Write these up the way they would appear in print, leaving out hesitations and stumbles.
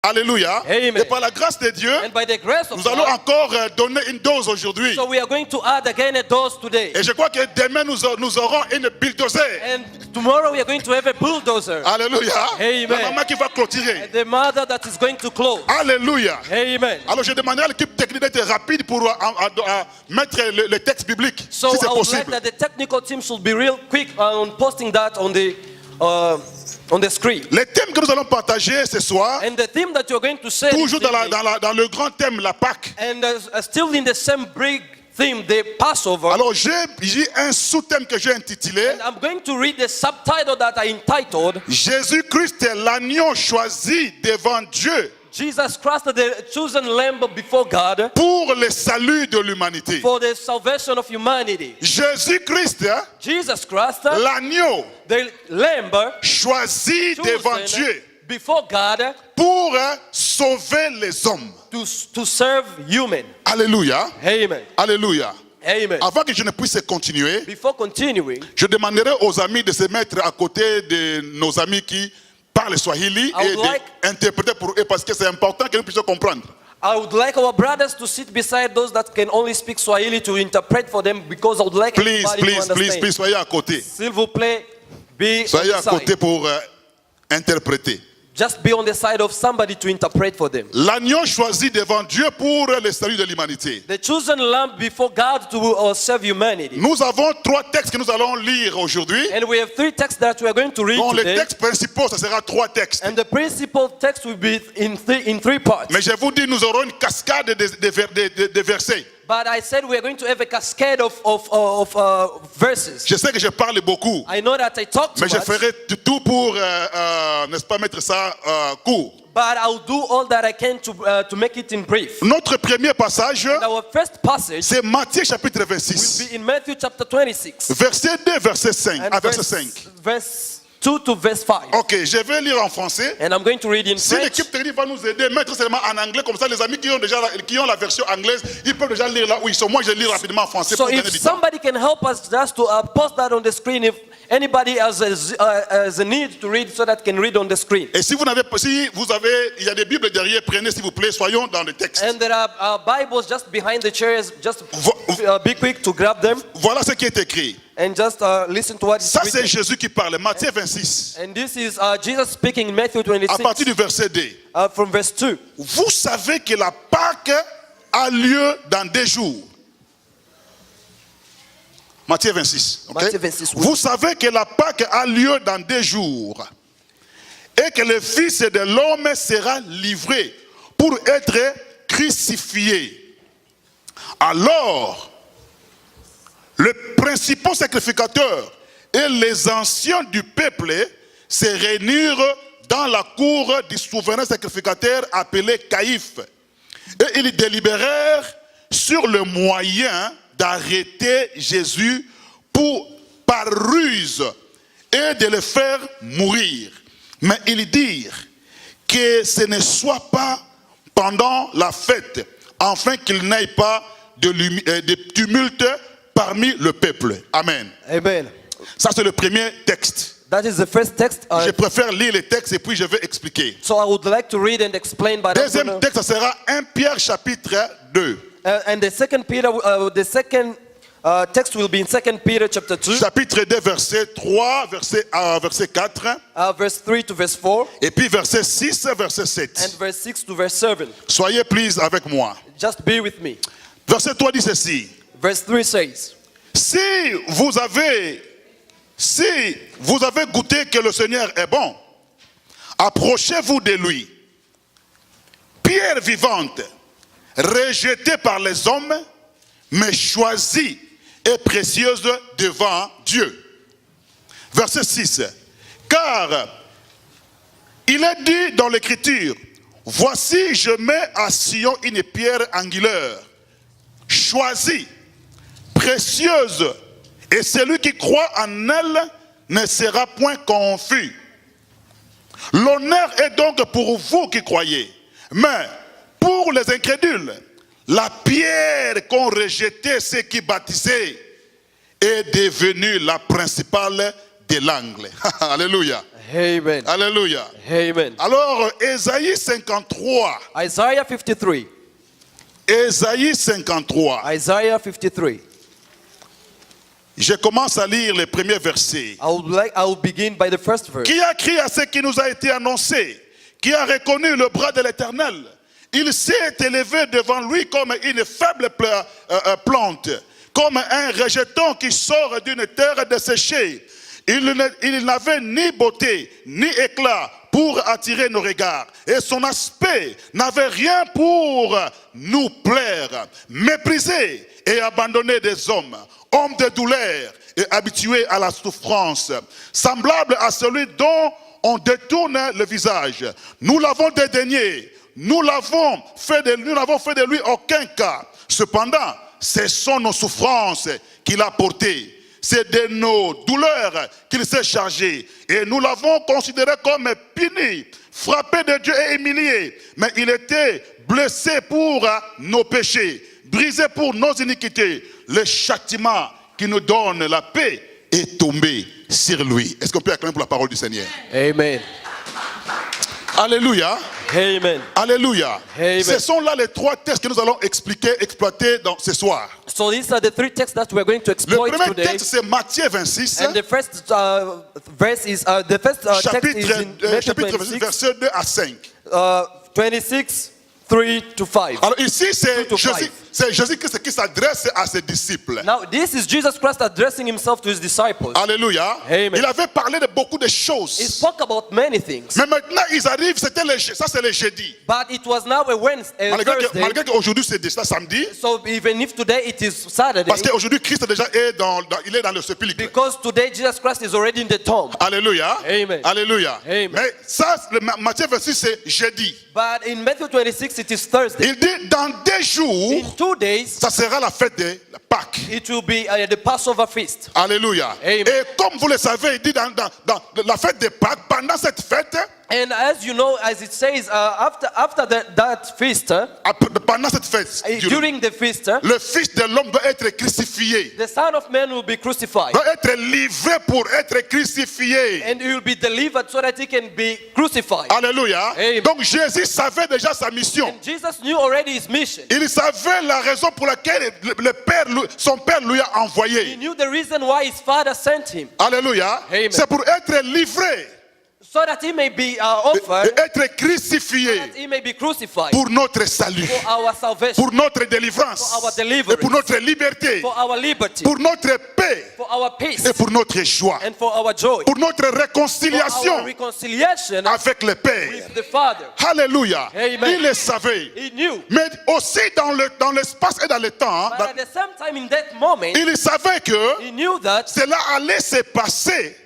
Alléluia. Amen. Et par la grâce de Dieu, And by the grace of nous allons God, encore donner une dose aujourd'hui. so we are going to add again a dose today. Et je crois que demain, nous aurons une bulldozer. And tomorrow we are going to have a bulldozer. Alléluia. Amen. La maman qui va clôturer. And the mother that is going to close. Alléluia. Amen. Alors je demanderai à l'équipe technique d'être rapide pour mettre le texte biblique, So si c'est I would like possible. that the technical team should be real quick on posting that on the screen. Les thèmes que nous allons partager ce soir, And the theme that you're going to say toujours this evening, dans le grand thème, la Pâque. and still in the same big theme, the Passover. Alors j'ai un sous-thème que j'ai intitulé And I'm going to read the subtitle that I entitled Jésus-Christ est l'agneau choisi devant Dieu Jesus Christ, the chosen Lamb before God, pour le salut de l'humanité. for the salvation of humanity. Jésus-Christ, Jesus Christ, l'agneau the Lamb choisi devant chosen Dieu before God pour sauver les hommes. to serve human. Alléluia. Amen. Alléluia. Amen. Avant que je ne puisse continuer, Before continuing, je demanderai aux amis de se mettre à côté de nos amis qui parlent Swahili I et would like- d'interpréter pour eux parce que c'est important que nous puissions comprendre. I would like our brothers to sit beside those that can only speak Swahili to interpret for them, because I would like Please, everybody to please, understand. please, soyez à côté. S'il vous plaît, be on Soyez the à côté side. pour interpréter. Just be on the side of somebody to interpret for them. L'agneau choisi devant Dieu pour le salut de l'humanité. The chosen lamb before God to serve humanity. Nous avons 3 textes que nous allons lire aujourd'hui. And we have 3 texts that we are going to read Bon, les today. textes principaux, ça sera 3 textes. And the principal text will be in three parts. Mais je vous dis, nous aurons une cascade de versets. But I said we are going to have a cascade of verses. Je sais que je parle beaucoup, I know that I talk too mais je much, ferai tout pour, n'est-ce pas, mettre ça court. but I'll do all that I can to make it in brief. Notre premier passage, Our first passage c'est Matthieu chapitre will 26, be in Matthew chapter 26. verset 2, verset 5, And à verset 5. verse 2 to verse 5. Ok, je vais lire en français. And I'm going to read in Si French. l'équipe technique va nous aider, mettre seulement en anglais, comme ça les amis qui ont la version anglaise, ils peuvent déjà lire là où ils sont. Moi, je lis rapidement en français So pour if gagner du temps. somebody can help us just to post that on the screen, if anybody has a need to read, so that can read on the screen. Et si vous avez, il y a des Bibles derrière, prenez s'il vous plaît, soyons dans le texte. And there are Bibles just behind the chairs. Just Vo- be quick to grab them Voilà ce qui est écrit. and just listen to what is Ça, c'est written. Jésus qui parle. Matthieu 26, And this is Jesus speaking in Matthew à partir 26 du verset 2. from verse 2. Vous savez que la Pâque a lieu dans 2 jours. Matthieu 26. ok? Matthieu 26, oui. Vous savez que la Pâque a lieu dans 2 jours. Et que le Fils de l'homme sera livré pour être crucifié. Alors, le principal sacrificateur et les anciens du peuple se réunirent dans la cour du souverain sacrificateur appelé Caïphe. Et ils délibérèrent sur le moyen d'arrêter Jésus par ruse et de le faire mourir. Mais ils dirent que ce ne soit pas pendant la fête, afin qu'il n'y ait pas de tumulte parmi le peuple. Amen. Amen. Ça, c'est le premier texte. That is the first text. Je préfère lire le texte et puis je vais expliquer. So I would like to read and explain. But I'm Deuxième gonna- texte, ça sera 1 Pierre chapitre 2. and the second Peter, the second text will be in 2 Peter chapter 2, Chapitre 2, verset 3, verset 4. verse 3 to verse 4, Et puis verset 6, verset and 7. verse 6 to verse 7. Soyez please avec moi. Just be with me. Verset 3 dit ceci. Verse 3 says, Si vous avez goûté que le Seigneur est bon, approchez-vous de lui. Pierre vivante, rejetée par les hommes, mais choisie et précieuse devant Dieu. Verset 6. Car il est dit dans l'Écriture, voici je mets à Sion une pierre angulaire, choisie, précieuse, et celui qui croit en elle ne sera point confus. L'honneur est donc pour vous qui croyez, mais pour les incrédules, la pierre qu'ont rejetée ceux qui baptisaient est devenue la principale de l'angle. Alléluia. Amen. Alléluia. Amen. Alors, Ésaïe 53. Isaiah 53. Ésaïe 53. Isaiah 53. Je commence à lire les premiers versets. I will begin by the first verse. Qui a crié à ce qui nous a été annoncé? Qui a reconnu le bras de l'Éternel? Il s'est élevé devant lui comme une faible plante, comme un rejeton qui sort d'une terre desséchée. Il n'avait ni beauté, ni éclat pour attirer nos regards. Et son aspect n'avait rien pour nous plaire. Méprisé et abandonné des hommes, homme de douleur et habitué à la souffrance, semblable à celui dont on détourne le visage. Nous l'avons dédaigné, nous l'avons fait de lui aucun cas. Cependant, ce sont nos souffrances qu'il a portées. C'est de nos douleurs qu'il s'est chargé. Et nous l'avons considéré comme puni, frappé de Dieu et humilié. Mais il était blessé pour nos péchés, brisé pour nos iniquités. Le châtiment qui nous donne la paix est tombé sur lui. Est-ce qu'on peut acclamer pour la parole du Seigneur? Amen. Alléluia. Amen. Alléluia. Amen. Ce sont là les trois textes que nous allons exploiter ce soir. So these are the three texts that we are going to Le exploit premier today. texte, c'est Matthieu 26, And the first verse is the first text is in Matthew chapitre 26, 26, versets 2 à 5. 26, 3 to 5. Alors ici, c'est 2 to 5. Jésus-Christ qui s'adresse à ses disciples. Now this is Jesus Christ addressing himself to his disciples. Alléluia. Amen. Il avait parlé de beaucoup de He choses. spoke about many things, Mais maintenant, ils arrivent, ça c'est le jeudi. but it was now a Wednesday, Thursday. Malgré qu'aujourd'hui c'est déjà samedi, So even if today it is Saturday, parce qu'aujourd'hui Christ déjà il est dans le sépulcre. because today Jesus Christ is already in the tomb. Alléluia. Amen. Alléluia. Amen. Mais ça, Matthieu 26, c'est jeudi. But in Matthew 26 it is Thursday. Il dit, dans 2 jours, In 2 days ça sera la fête de Pâques. it will be the Passover feast. Alléluia. Amen. Et comme vous le savez, il dit dans la fête de Pâques, pendant cette fête, And as you know, as it says, after that feast, pendant cette fête, during the feast, le Fils de l'homme doit être crucifié. the Son of Man will be crucified. Doit être livré pour être crucifié. And he will be delivered so that he can be crucified. Alléluia. Amen. Donc Jésus savait déjà sa mission. And Jesus knew already his mission. Il savait la raison pour laquelle son père lui a He envoyé. knew the reason why his father sent him, Alléluia. Amen. C'est pour être livré so that he may be offered, et être crucifié that he may be crucified pour notre salut, for our salvation, pour notre délivrance For our deliverance. et pour notre liberté, for our liberty, pour notre paix for our peace, et pour notre joie, and for our joy, pour notre for our réconciliation reconciliation avec le Père. with the Father. Alléluia. Amen. Il le savait. He knew. Mais aussi dans l'espace et dans le temps, But at the same time, in that moment, il savait que he knew that cela allait se passer.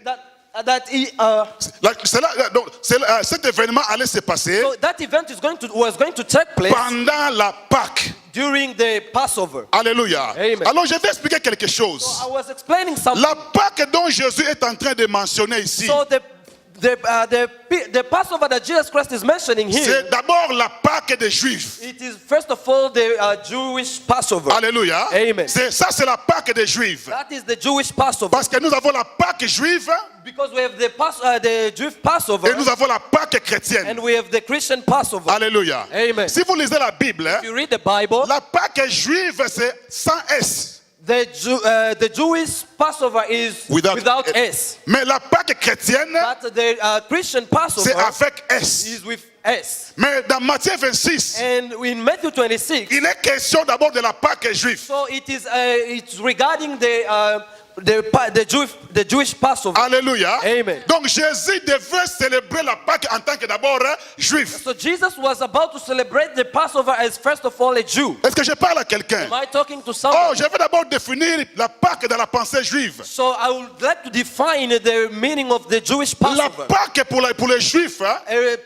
Cet événement allait se passer so that event was going to take place pendant la Pâque. during the Passover. Alléluia. Amen. Alors je vais expliquer quelque chose. So I was explaining something. La Pâque dont Jésus est en train de mentionner ici, So the Passover that Jesus Christ is mentioning here, c'est d'abord la Pâque des Juifs. it is first of all the Jewish Passover. Alléluia. Amen. C'est la Pâque des Juifs. That is the Jewish Passover. Parce que nous avons la Pâque juive Because we have the Jewish Passover et nous avons la Pâque chrétienne. and we have the Christian Passover. Alléluia. Amen. Si vous lisez la Bible, If you read the Bible, la Pâque juive c'est sans S. the Jewish Passover is without S. Mais la Pâque chrétienne, But the Christian c'est Passover avec S. is with S. Mais dans Matthieu 26, And in Matthew 26, il est question d'abord de la Pâque juive. so it's regarding the Jewish Passover. Alléluia. Amen. Donc Jésus devait célébrer la Pâque en tant que d'abord juif. So Jesus was about to celebrate the Passover as first of all a Jew. Est-ce que je parle à quelqu'un? Am I talking to Oh, someone? je vais d'abord définir la Pâque dans la pensée juive. So I would like to define the meaning of the Jewish La Passover. Pâque pour les juifs,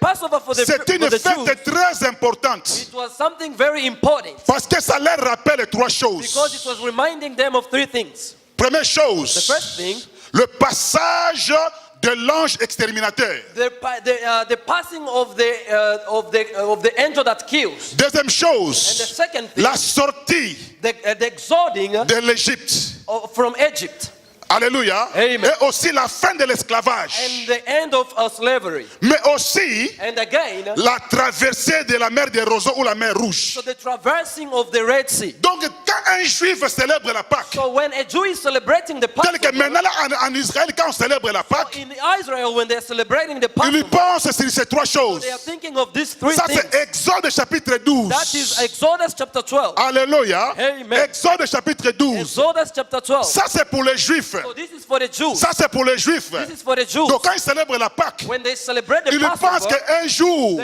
Passover for the c'est une Jews, fête très importante. it was something very important Parce que ça leur rappelle trois because it choses. was reminding them of three things. Première The chose, first thing, le passage de l'ange exterminateur. the passing of the angel that kills. Deuxième And the chose, second thing, la sortie the exoding de l'Égypte. from Egypt. Alléluia. Amen. Et aussi la fin de l'esclavage. and the end of our slavery. Mais aussi And again, la traversée de la mer des roseaux ou la mer rouge. so the traversing of the Red Sea. Donc quand un juif célèbre la Pâque, So when a Jew is celebrating the tel que Passover, maintenant là, en Israël, quand on célèbre la Pâque, in Israel when they're celebrating the ils Passover, pensent sur ces trois choses. they are thinking of these three Ça things. c'est Exode chapitre 12. That is Exodus chapter 12. Alléluia. Amen. Exode chapitre 12. Exodus chapter 12. Ça c'est pour les juifs. So this is for the Jews. Ça c'est pour les juifs. This is for the Jews. Donc quand ils célèbrent la Pâque, When they celebrate the ils pensent Passover, qu'un jour,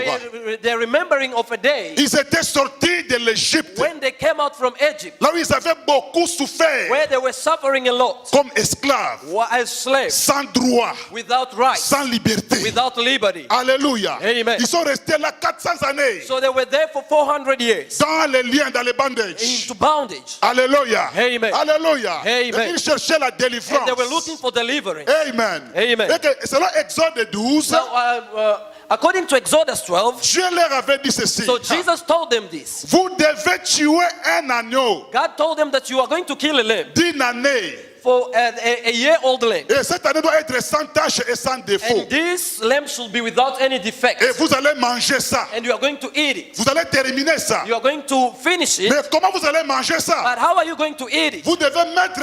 they're remembering of a day ils étaient sortis de l'Égypte, when they came out from Egypt, là où ils avaient beaucoup souffert where they were suffering a lot comme esclaves, as slaves, sans droit, without rights, sans liberté. without liberty. Alléluia. Amen. Ils sont restés là 400 années So they were there for 400 years dans les liens, dans les bandages. into bondage. Alléluia. Amen. Alléluia. Amen. Et ils cherchaient la And délivrance. they were looking for deliverance. Amen. Amen. Et que selon Exode 12, Now, according to Exodus 12, Dieu leur avait dit ceci. so Jesus told them this. Vous devez tuer un agneau God told them that you are going to kill a lamb d'une année. for a year-old lamb. Et cette année doit être sans tache et sans défaut. And this lamb should be without any defect. Et vous allez manger ça. And you are going to eat it. Vous allez terminer ça. You are going to finish it. Mais comment vous allez manger ça? But how are you going to eat it? Vous devez mettre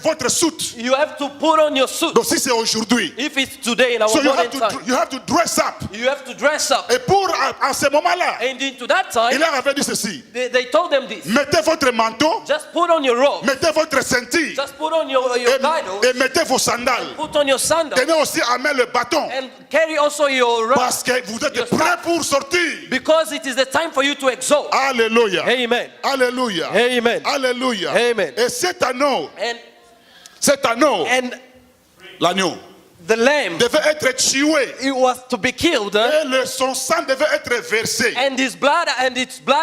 votre soute. You have to put on your suit. Donc si c'est aujourd'hui, If it's today in our so you modern have, time, you have to dress up. you have to dress up. Et pour à ce moment-là, And into that il time, leur avait dit ceci. they told them this. Mettez votre manteau, Just put on your robe. mettez votre ceinture Just put on your girdle. et mettez vos sandales. Put on your sandal. Tenez aussi à main le bâton. And carry also your rod. Parce que vous êtes Your prêts pour sortir. Because it is the time for you to exalt. Alléluia. Amen. Alléluia. Amen. Alléluia. Amen. Et cet anneau, And l'agneau, the lamb, devait être tué. it was to be killed. Et son sang devait être versé. And its blood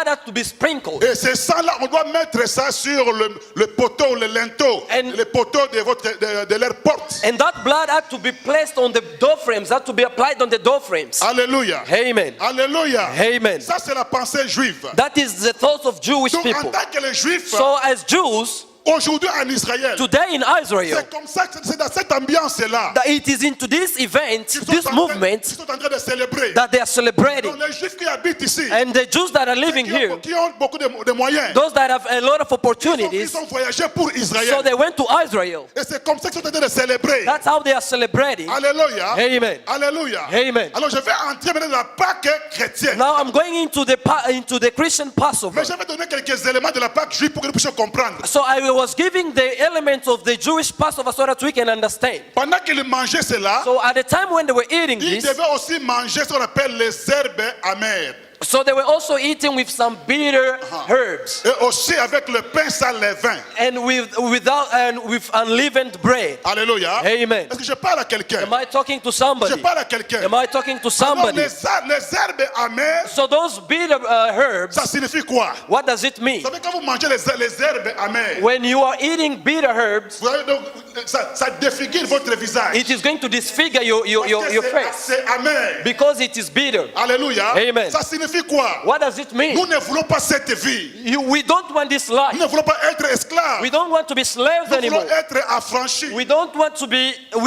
had to be sprinkled. Et ce sang-là, on doit mettre ça sur le poteau, le linteau, And- le poteau de leur porte. And that blood had to be placed on the door frames, had to be applied on the door frames. Alléluia. Amen. Alléluia. Amen. Ça, c'est la pensée juive. That is the thoughts of Jewish Donc, en people. tant que les juifs, So as Jews, aujourd'hui en Israël, today in Israel, c'est comme ça, c'est dans cette ambiance-là that it is into this event, qu'ils this sont movement, en train de célébrer. that they are celebrating. Donc, les juifs qui habitent ici, And the Jews that are living here, qui ont beaucoup de moyens, those that have a lot of ils opportunities, ont voyagé pour so Israël. they went to Israel. Et c'est comme ça qu'ils sont en train de célébrer. That's how they are celebrating. Alléluia. Amen. Alléluia. Amen. Alors je vais entrer maintenant dans la Pâque chrétienne. Now I'm going into the Christian Passover. Mais je vais donner quelques éléments de la Pâque juive pour que nous puissions comprendre. So I was giving the elements of the Jewish Passover so that we can understand. Pendant qu'ils mangeaient cela, So at the time when they were eating ils this, devaient aussi manger ce qu'on appelle les herbes amères. so they were also eating with some bitter herbs Et aussi avec le pain sans levain. and with unleavened bread. Alléluia. Amen. Est-ce que je parle à quelqu'un? Am I talking to Je somebody? parle à quelqu'un. Am I talking to Alors, somebody? les herbes amères, So those bitter herbs, ça signifie quoi? what does it mean? Vous savez, quand vous mangez les herbes amères, When you are eating bitter herbs, vous avez donc, ça défigure votre visage. it is going to disfigure your Parce que face c'est amer. because it is bitter. Alléluia. Amen. Ça signifie quoi? What does it mean? Nous ne voulons pas cette vie. We don't want this life. Nous ne voulons pas être esclaves. We don't want to be slaves Nous anymore. voulons être affranchis. We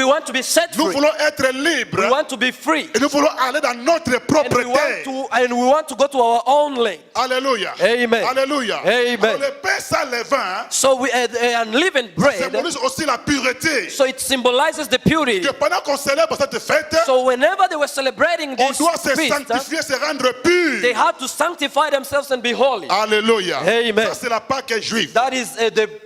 want to be set Nous free. voulons être We libres. want to be free. Et nous voulons aller dans notre And propre we terre. want to go to our own land. Alléluia. Amen. Alléluia. Amen. Alors, le pain sans levain So we unleavened bread. symbolise aussi la pureté. So it symbolizes the purity. Que pendant qu'on célèbre cette fête, So whenever they were celebrating on this doit se feast, sanctifier, se rendre pur. they had to sanctify themselves and be holy. Alléluia. Amen. Ça, c'est la Pâque juive. That is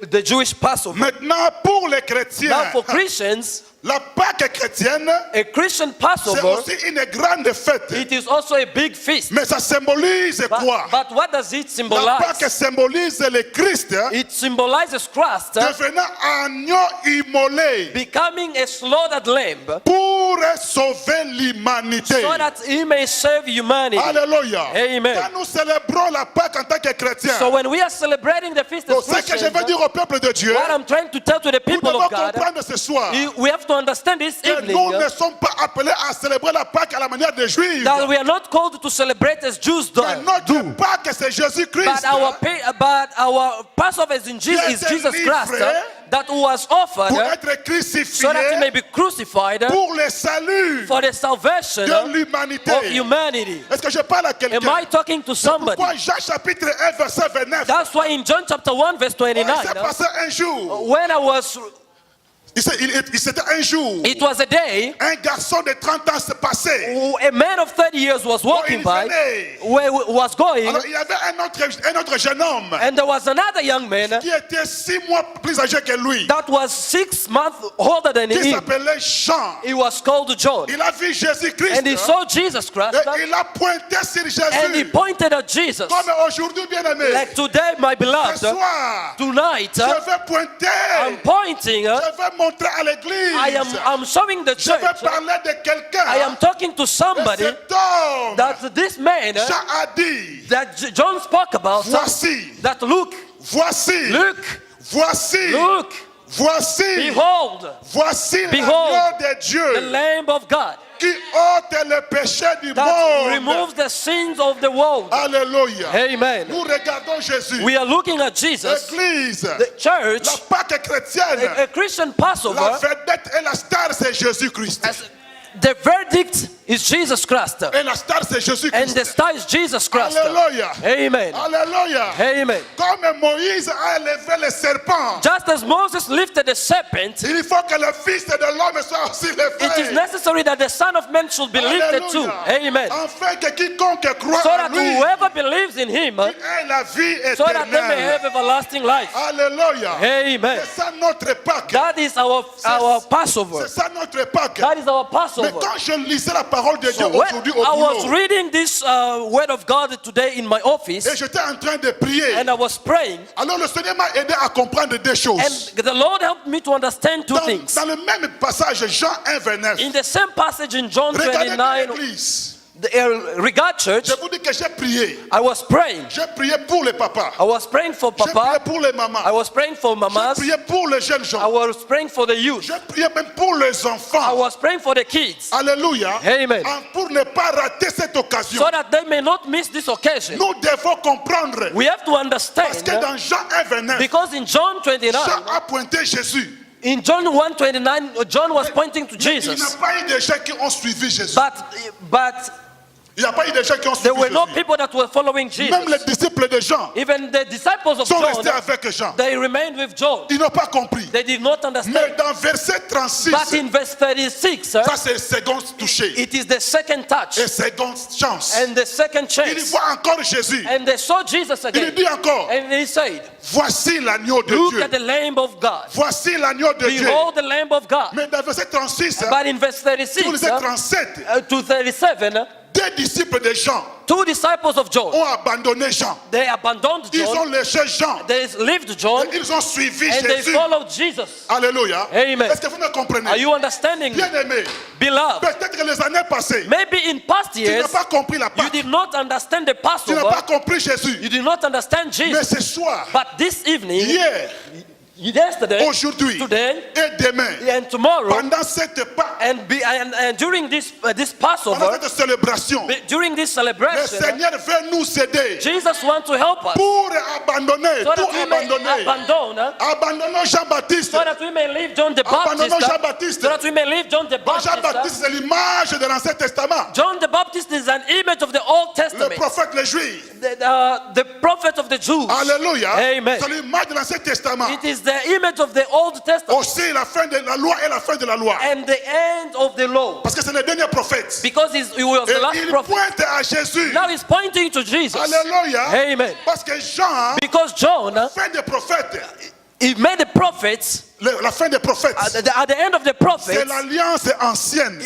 the Jewish Passover. Maintenant, pour les Now chrétiens, for Christians, la Pâque chrétienne, a Christian c'est Passover, aussi une grande fête. it is also a big feast. Mais ça symbolise quoi? But what does it La symbolize? Pâque symbolise le Christ It symbolizes Christ devenant agneau immolé becoming a slaughtered lamb pour sauver l'humanité. so that he may serve humanity. Alléluia. Amen. Quand nous célébrons la Pâque en tant que chrétiens, So when we are celebrating the feast donc of ce que je Christians, veux dire au peuple de Dieu, what I'm trying to tell to the nous people devons of God, comprendre ce soir we have to understand this que evening nous ne sommes pas appelés à célébrer la Pâque à la manière des Juifs. that we are not called to celebrate as Jews do. Mais notre Pâque, c'est Jésus-Christ. But our Passover is Qui a Jesus été Christ livré that was offered pour être crucifié so that he may be crucified pour le salut for the salvation de l'humanité. of humanity. Est-ce que je parle à quelqu'un? Am I talking to somebody? Pourquoi Jean chapitre 1 verset 29? That's why in John chapter 1 verse Il 29, s'est passé un jour. when I was, C'était un jour. it was a day, Un garçon de 30 ans s'est passé. a man of 30 years was walking by, where he was going, Alors il y avait un autre jeune homme and there was another young man qui était 6 mois plus âgé que lui, that was 6 months older than qui him. s'appelait Jean. He was called John. Il a vu Jésus-Christ And he saw Jesus Christ, et il a pointé sur and he Jésus. pointed at Jesus. Comme aujourd'hui, bien aimé, Like today, my ce beloved, soir, tonight, je vais pointer, I'm pointing, je vais montrer à l'église, I'm showing the je vais church, parler de quelqu'un. I am talking to Et somebody cet homme, that this man Jean a dit, that John spoke about, voici, that look, voici, voici, look, voici, behold, voici Behold, l'agneau de the Dieu Lamb of God qui ôte le péché du that monde. removes the sins of the world. Alléluia. Amen. Nous regardons Jésus. We are looking at Jesus, L'église, the church, la Pâque chrétienne, a Christian la Passover. vedette et la star c'est Jésus-Christ. As the verdict is Jesus Christ, Et la star c'est and the Jésus-Christ. star is Jesus Christ. Alléluia. Amen. Alléluia. Amen. Comme Moïse a élevé le serpent, Just as Moses lifted the serpent, il faut que le Fils de l'homme soit aussi it is élevé. necessary that the Son of Man should be lifted too. Alléluia. Amen. Afin que quiconque croit So en that lui whoever believes in him, ait la vie so that they may éternelle. have everlasting life. Alléluia. Amen. C'est ça notre Pâque. That is our Passover. C'est ça notre Pâque. That is our Mais Passover. quand je lisais la parole de Dieu So when aujourd'hui au I was boulot, reading this word of God today in my et office, j'étais en train de prier, and I was praying, alors le Seigneur m'a aidé à comprendre deux choses. and the Lord helped me to understand two Dans, things. dans le même passage, Jean 1, 29, In the same passage in John regardez 29, l'église. the Regard Church, Je vous dis que j'ai prié. I was praying. J'ai prié pour les papas. I was praying for J'ai prié Papa. pour les mamans. I was praying for J'ai mamas. prié pour les jeunes I gens. was praying for the youth. J'ai prié même pour les I enfants. was praying for the kids, Alléluia. Amen. Pour ne pas rater cette occasion. so that they may not miss this occasion. Nous devons comprendre. We have to Parce understand, que dans Jean 1, 29, because in John 29, Jean a pointé Jésus. in John 1:29, John was pointing to Il n'y a Jesus. pas eu de gens qui ont suivi Jésus. But Il n'y a pas eu de gens qui ont there suivi were no Jésus. people that were following Même les Jesus. disciples de Jean Even the disciples of sont John, restés avec Jean. they remained with John. Ils n'ont pas compris. They did not Mais understand. dans verset 36, But in verse 36, ça c'est le second touché. it is the second touch Et seconde chance. and the second Il chance. voit encore Jésus. And they saw Jesus Il again. dit encore, And he said, voici l'agneau de look Dieu. at the Lamb of God. Voici l'agneau de Dieu. Behold the Lamb of God. Mais dans verset 36, But in verse sur 36 verset 37, to 37, deux disciples de Jean two disciples of John, ont abandonné Jean. they abandoned Ils ont John, laissé Jean. they left John, Ils ont suivi and they Jésus. followed Jesus. Alléluia. Amen. Est-ce que vous me comprenez? Are you understanding me? Bien aimé, Beloved, peut-être que les années passées, maybe in past tu n'as years, pas compris la you Pâque. did not understand the Tu n'as pas Passover, compris Jésus. you did not understand Mais Jesus. ce soir, But this evening, hier, yesterday, aujourd'hui today, et demain, and tomorrow, pendant cette Pâque, and during this pendant Passover, cette célébration, during this le celebration, Seigneur veut nous aider Jesus wants to help us pour abandonner, so pour that we may abandonner. abandon, Abandonnons Jean-Baptiste. so that we may leave John the Abandonnons Baptist, Jean-Baptiste. so that we may leave John the Baptist. Jean-Baptiste, c'est l'image de l'Ancien Testament. John the Baptist is an image of the Old Le Testament, prophète, les Juifs. the prophet of the Jews. Alléluia. Amen. C'est l'image de l'Ancien Testament. It is the image of the Old Testament Aussi la fin de la loi et la fin de la loi. and the end of the law, Parce que c'est le dernier prophète. because he was Et the last il prophet. pointe à Jésus. Now he's pointing to Jesus. Alléluia. Amen. Parce que Jean, Because John, fin des prophètes, he made the prophets la fin des prophètes, at the end of the c'est prophets. l'alliance ancienne.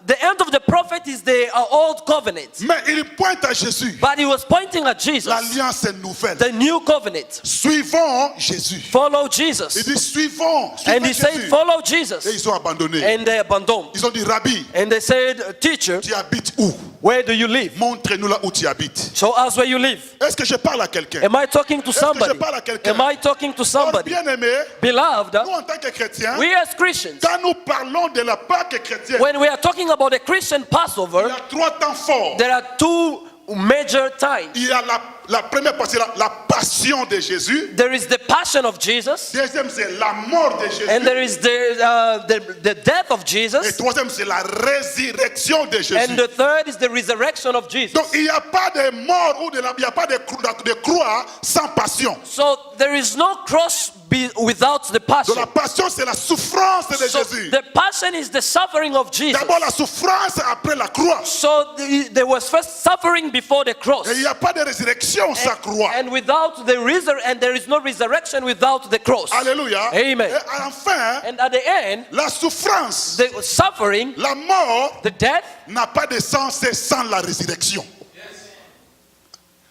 The end of the prophet is the old covenant, Mais il pointe à Jésus. but he was pointing at Jesus, L'alliance est nouvelle. the new covenant. Suivons Jésus. Follow Il Jesus, dit suivons and he said, Jésus. follow Et Jesus, ils ont abandonné. and they abandoned. Ils ont dit, Rabbi, And they said, teacher, tu habites où? where do you live? Montre-nous là où tu habites. Show us where you live. Est-ce que je parle à quelqu'un? Am I talking to Est-ce que je somebody? parle à quelqu'un? Am I talking to Or, somebody? bien aimé, Beloved, nous en tant que chrétiens, we as Christians, quand nous parlons de la Pâque chrétienne, when we are talking about the Christian il y Passover, a trois temps forts. there are two major times. Il y a la première partie, la passion de Jésus. There is the passion of Jesus. Deuxième, c'est la mort de Jésus. And there is the death of Et Jesus. troisième, c'est la résurrection de Jésus. And the third is the resurrection of Jesus. Donc il n'y a pas de mort ou il n'y a pas de croix sans passion. So there is no cross without the Donc passion. la passion, c'est la souffrance de So Jésus. the passion is the suffering of Jesus. D'abord la souffrance, après la croix. So there was first suffering before the cross. Et il n'y a pas de résurrection sans croix. And without the and there is no resurrection without the cross. Alléluia. Amen. Et enfin, And at the end, la souffrance, the suffering, la mort the death, n'a pas de sens sans la résurrection.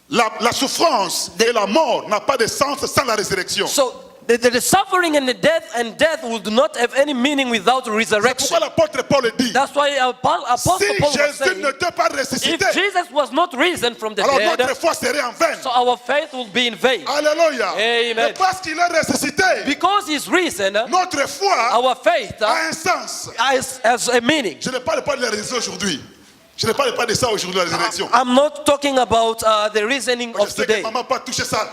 La souffrance et la mort n'a pas de sens sans la résurrection. so the suffering and the death would not have any meaning without C'est resurrection. pourquoi l'apôtre Paul dit, That's why Apostle si Paul was Jésus saying, n'était pas if ressuscité, Jesus was not risen from the alors dead, notre foi serait en vain. so our faith will be in vain. Alléluia. Amen. Et parce qu'il est ressuscité, Because he's risen, notre foi our faith a un sens. has a meaning. Je ne parle pas de la résurrection aujourd'hui. Je ne parle pas de ça aujourd'hui, la résurrection. I'm not talking about the reasoning Je of sais que today. maman n'a pas touché ça.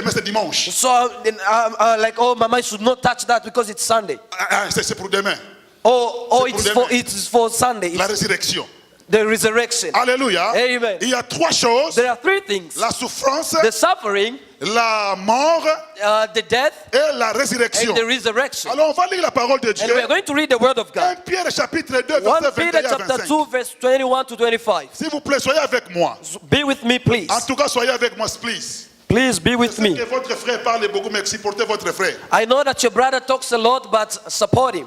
Mais c'est dimanche. So, like, oh, Mama should not touch that because it's Sunday. C'est pour demain. Oh, C'est pour it's for Sunday. La It's résurrection. the resurrection. Alléluia. Amen. Il y a trois choses. There are three things: La souffrance, the suffering, la mort the death, et la résurrection. and the resurrection. Alors on va lire la parole de Dieu. And we are going to read the word of 1 God. Pierre chapitre 2 1 verset Peter 21 à chapter 25. 2, verse 21 to 25. S'il vous plaît, soyez avec moi. Be with me, please. En tout cas, soyez avec moi, please. Please be with Je sais me. que votre frère parle beaucoup, mais supportez votre frère. I know that your brother talks a lot, but support him.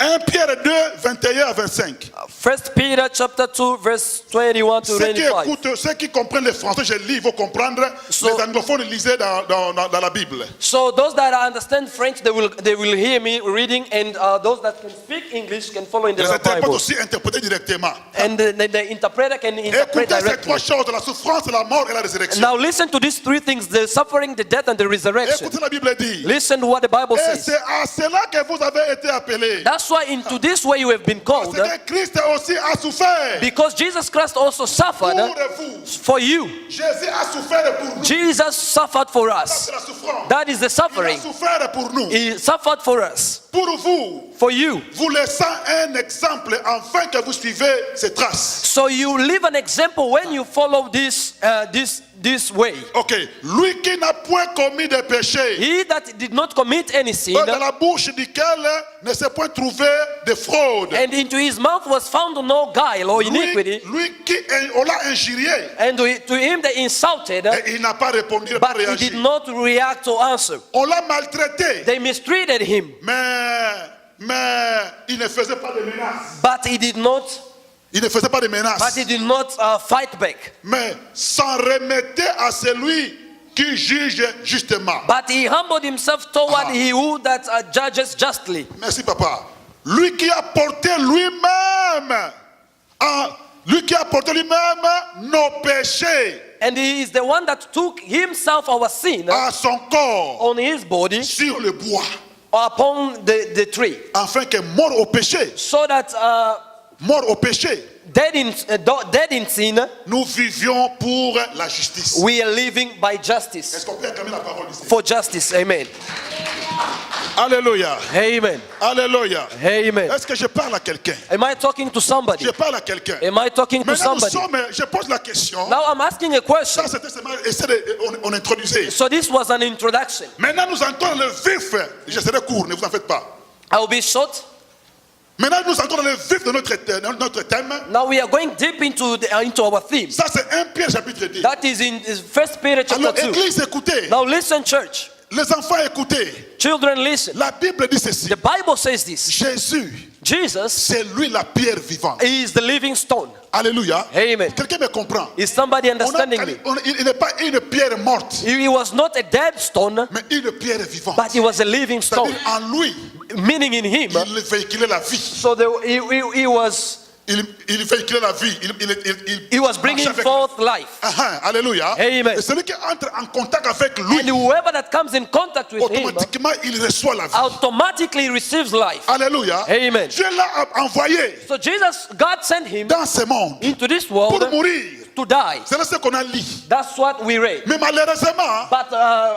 1 Pierre 2, 21 à 25. 1 Peter chapter 2, verse 21 to Ceux qui 25. écoutent, ceux qui comprennent le français, je lis, ils vont comprendre. So- Les anglophones lisez dans la Bible. So those that understand French, they will hear me reading, and those that can speak English can follow in the Les interprètes Bible. aussi interpréter directement. And the interpreter can interpret Écoutez ces trois directly. choses, la souffrance, la mort et la résurrection. Now listen to these three things: the suffering, the death, and the resurrection. Écoutez la Bible dit. Listen to what the Bible Et says. c'est à cela que vous avez été appelés. That's why into this way you have been called, Parce que Christ aussi a souffert because Jesus Christ also pour suffered vous. for you. Jésus a souffert pour nous. Jesus suffered for Ça, us. c'est la souffrance. That is the Il a suffering. souffert pour nous. He suffered for us, Pour vous, for you. vous laissant un exemple afin que vous suivez ses traces. So you live an example when you follow this way. Ok. Lui qui n'a point commis de péché, He that did not commit any sin, dans la bouche duquel ne s'est point trouvé de fraude. and into his mouth was found no guile or iniquity, Lui qui on l'a injurié, and to him they insulted, et il n'a pas répondu, il n'a pas but he did réagi. not react or answer. On l'a maltraité, They mistreated him, mais il ne faisait pas de menaces. but he did not fight back. Mais s'en remettait à celui qui juge justement. But he humbled himself toward he who that judges justly. Merci papa. Lui qui a porté lui-même nos péchés And he is the one that took himself our sin à son corps on his body sur le bois, upon the tree, afin que mort au péché, so that dead in sin, nous vivions pour la justice. we are living by Est-ce justice, qu'on peut acclamer la parole ici? for justice. Amen. Alléluia. Amen. Alléluia. Amen. Est-ce que je parle à quelqu'un? Am I talking to somebody? Je parle à quelqu'un. Am I talking to Maintenant, somebody? je pose la question. Now I'm asking a question. Ça, c'était seulement, on introduisait. So this was an introduction. Maintenant, nous entrons dans le vif. Je serai court, ne vous en faites pas. I will be short. Maintenant, nous entrons dans le vif de notre thème. Now we are going deep into our theme. Ça, c'est 1 Pierre chapitre 2. That is in 1 Peter Alors, chapter 2. Église, écoutez. Now listen, church. Les enfants, écoutez. Children, listen. La Bible dit ceci. The Bible says this. Jésus, Jesus c'est lui la pierre vivante. is the living stone. Alléluia. Amen. Quelqu'un me comprend? Is somebody understanding me? Il n'est pas une pierre morte, He was not a dead stone, mais une pierre vivante. but he was a living stone. C'est-à-dire, en lui, Meaning in him. il véhiculait la vie. So Il véhiculait la vie. he was bringing marchait avec- forth life. Alléluia. Amen. Et celui qui entre en contact avec lui, And whoever that comes in contact with him automatiquement, il reçoit la vie. automatically receives life. Alléluia. Amen. Dieu l'a envoyé So God sent him dans ce monde into this pour world mourir to die. C'est ce qu'on a lu. That's what we read. Mais malheureusement, But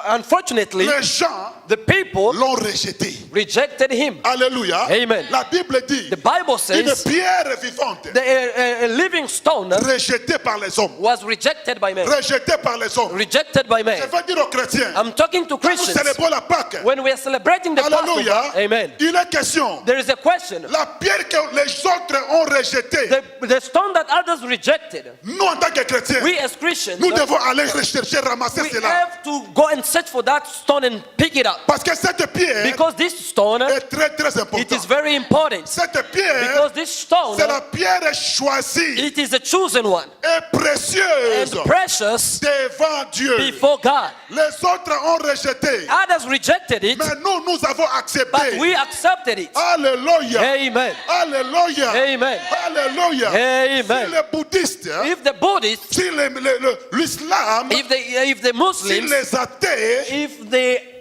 unfortunately, les gens the people l'ont rejeté. rejected him. Alléluia. Amen. La Bible dit The Bible une says pierre vivante a living stone rejetée par les hommes. was rejected by men. Rejetée par les hommes. Rejected by Je men. veux dire aux chrétiens, I'm talking to quand nous Christians. célébrons la Pâque, When we are celebrating the Alléluia, Passover, amen, il est question, there is a question. la pierre que les autres ont rejetée, The stone that others rejected, nous en tant que chrétiens, we as Christians, nous devons aller rechercher, ramasser we cela. have to go and search for that stone and pick it up. Parce que cette pierre Because this stone, est très très it is importante. very important. Cette pierre, Because this stone, c'est la pierre choisie it is a chosen one et précieuse and precious devant Dieu. before God. Les autres ont rejeté, Others rejected it, mais nous avons but accepté. we accepted it. Alléluia. Amen. Alléluia. Amen. Alléluia. Amen. Si les bouddhistes, If the Buddhists, si l'islam, if the si Muslims, les athées, if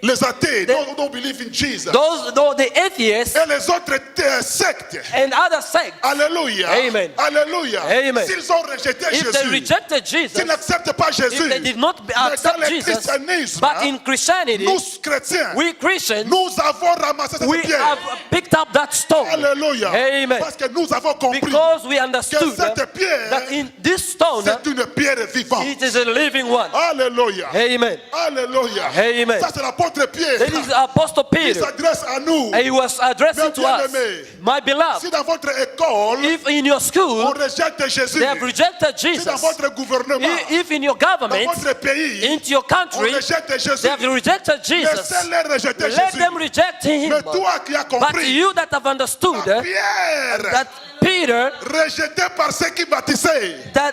les athées, those who don't believe in Jesus, though the atheists et les autres sectes, and other sects, alléluia, Amen. alléluia, Amen. s'ils ont rejeté if they Jésus, rejected Jesus, s'ils n'acceptent pas Jésus, if they did not mais dans accept le Jesus, christianisme, but in Christianity, nous chrétiens, we Christians, nous avons ramassé cette we pierre. have picked up that stone. Alléluia. Amen. Parce que nous avons compris Because we que understood cette pierre, that in this stone, c'est une pierre vivante. it is a living one. Alléluia. Amen. Alléluia. Amen. Ça, c'est l'apôtre Pierre. That is Apostle Il Peter. s'adresse à nous. He was addressing to us, Bien-aimé, my beloved, si dans votre école, if in your on school rejette Jésus, they have rejected si dans Jesus, votre gouvernement, if in your dans government, votre pays, into your on country, rejette Jésus, they have rejected Jesus, laissez-les rejeter let Jésus. them reject him. Mais toi qui as But compris, you that have understood la pierre that Peter, rejetée par ceux qui baptisaient, that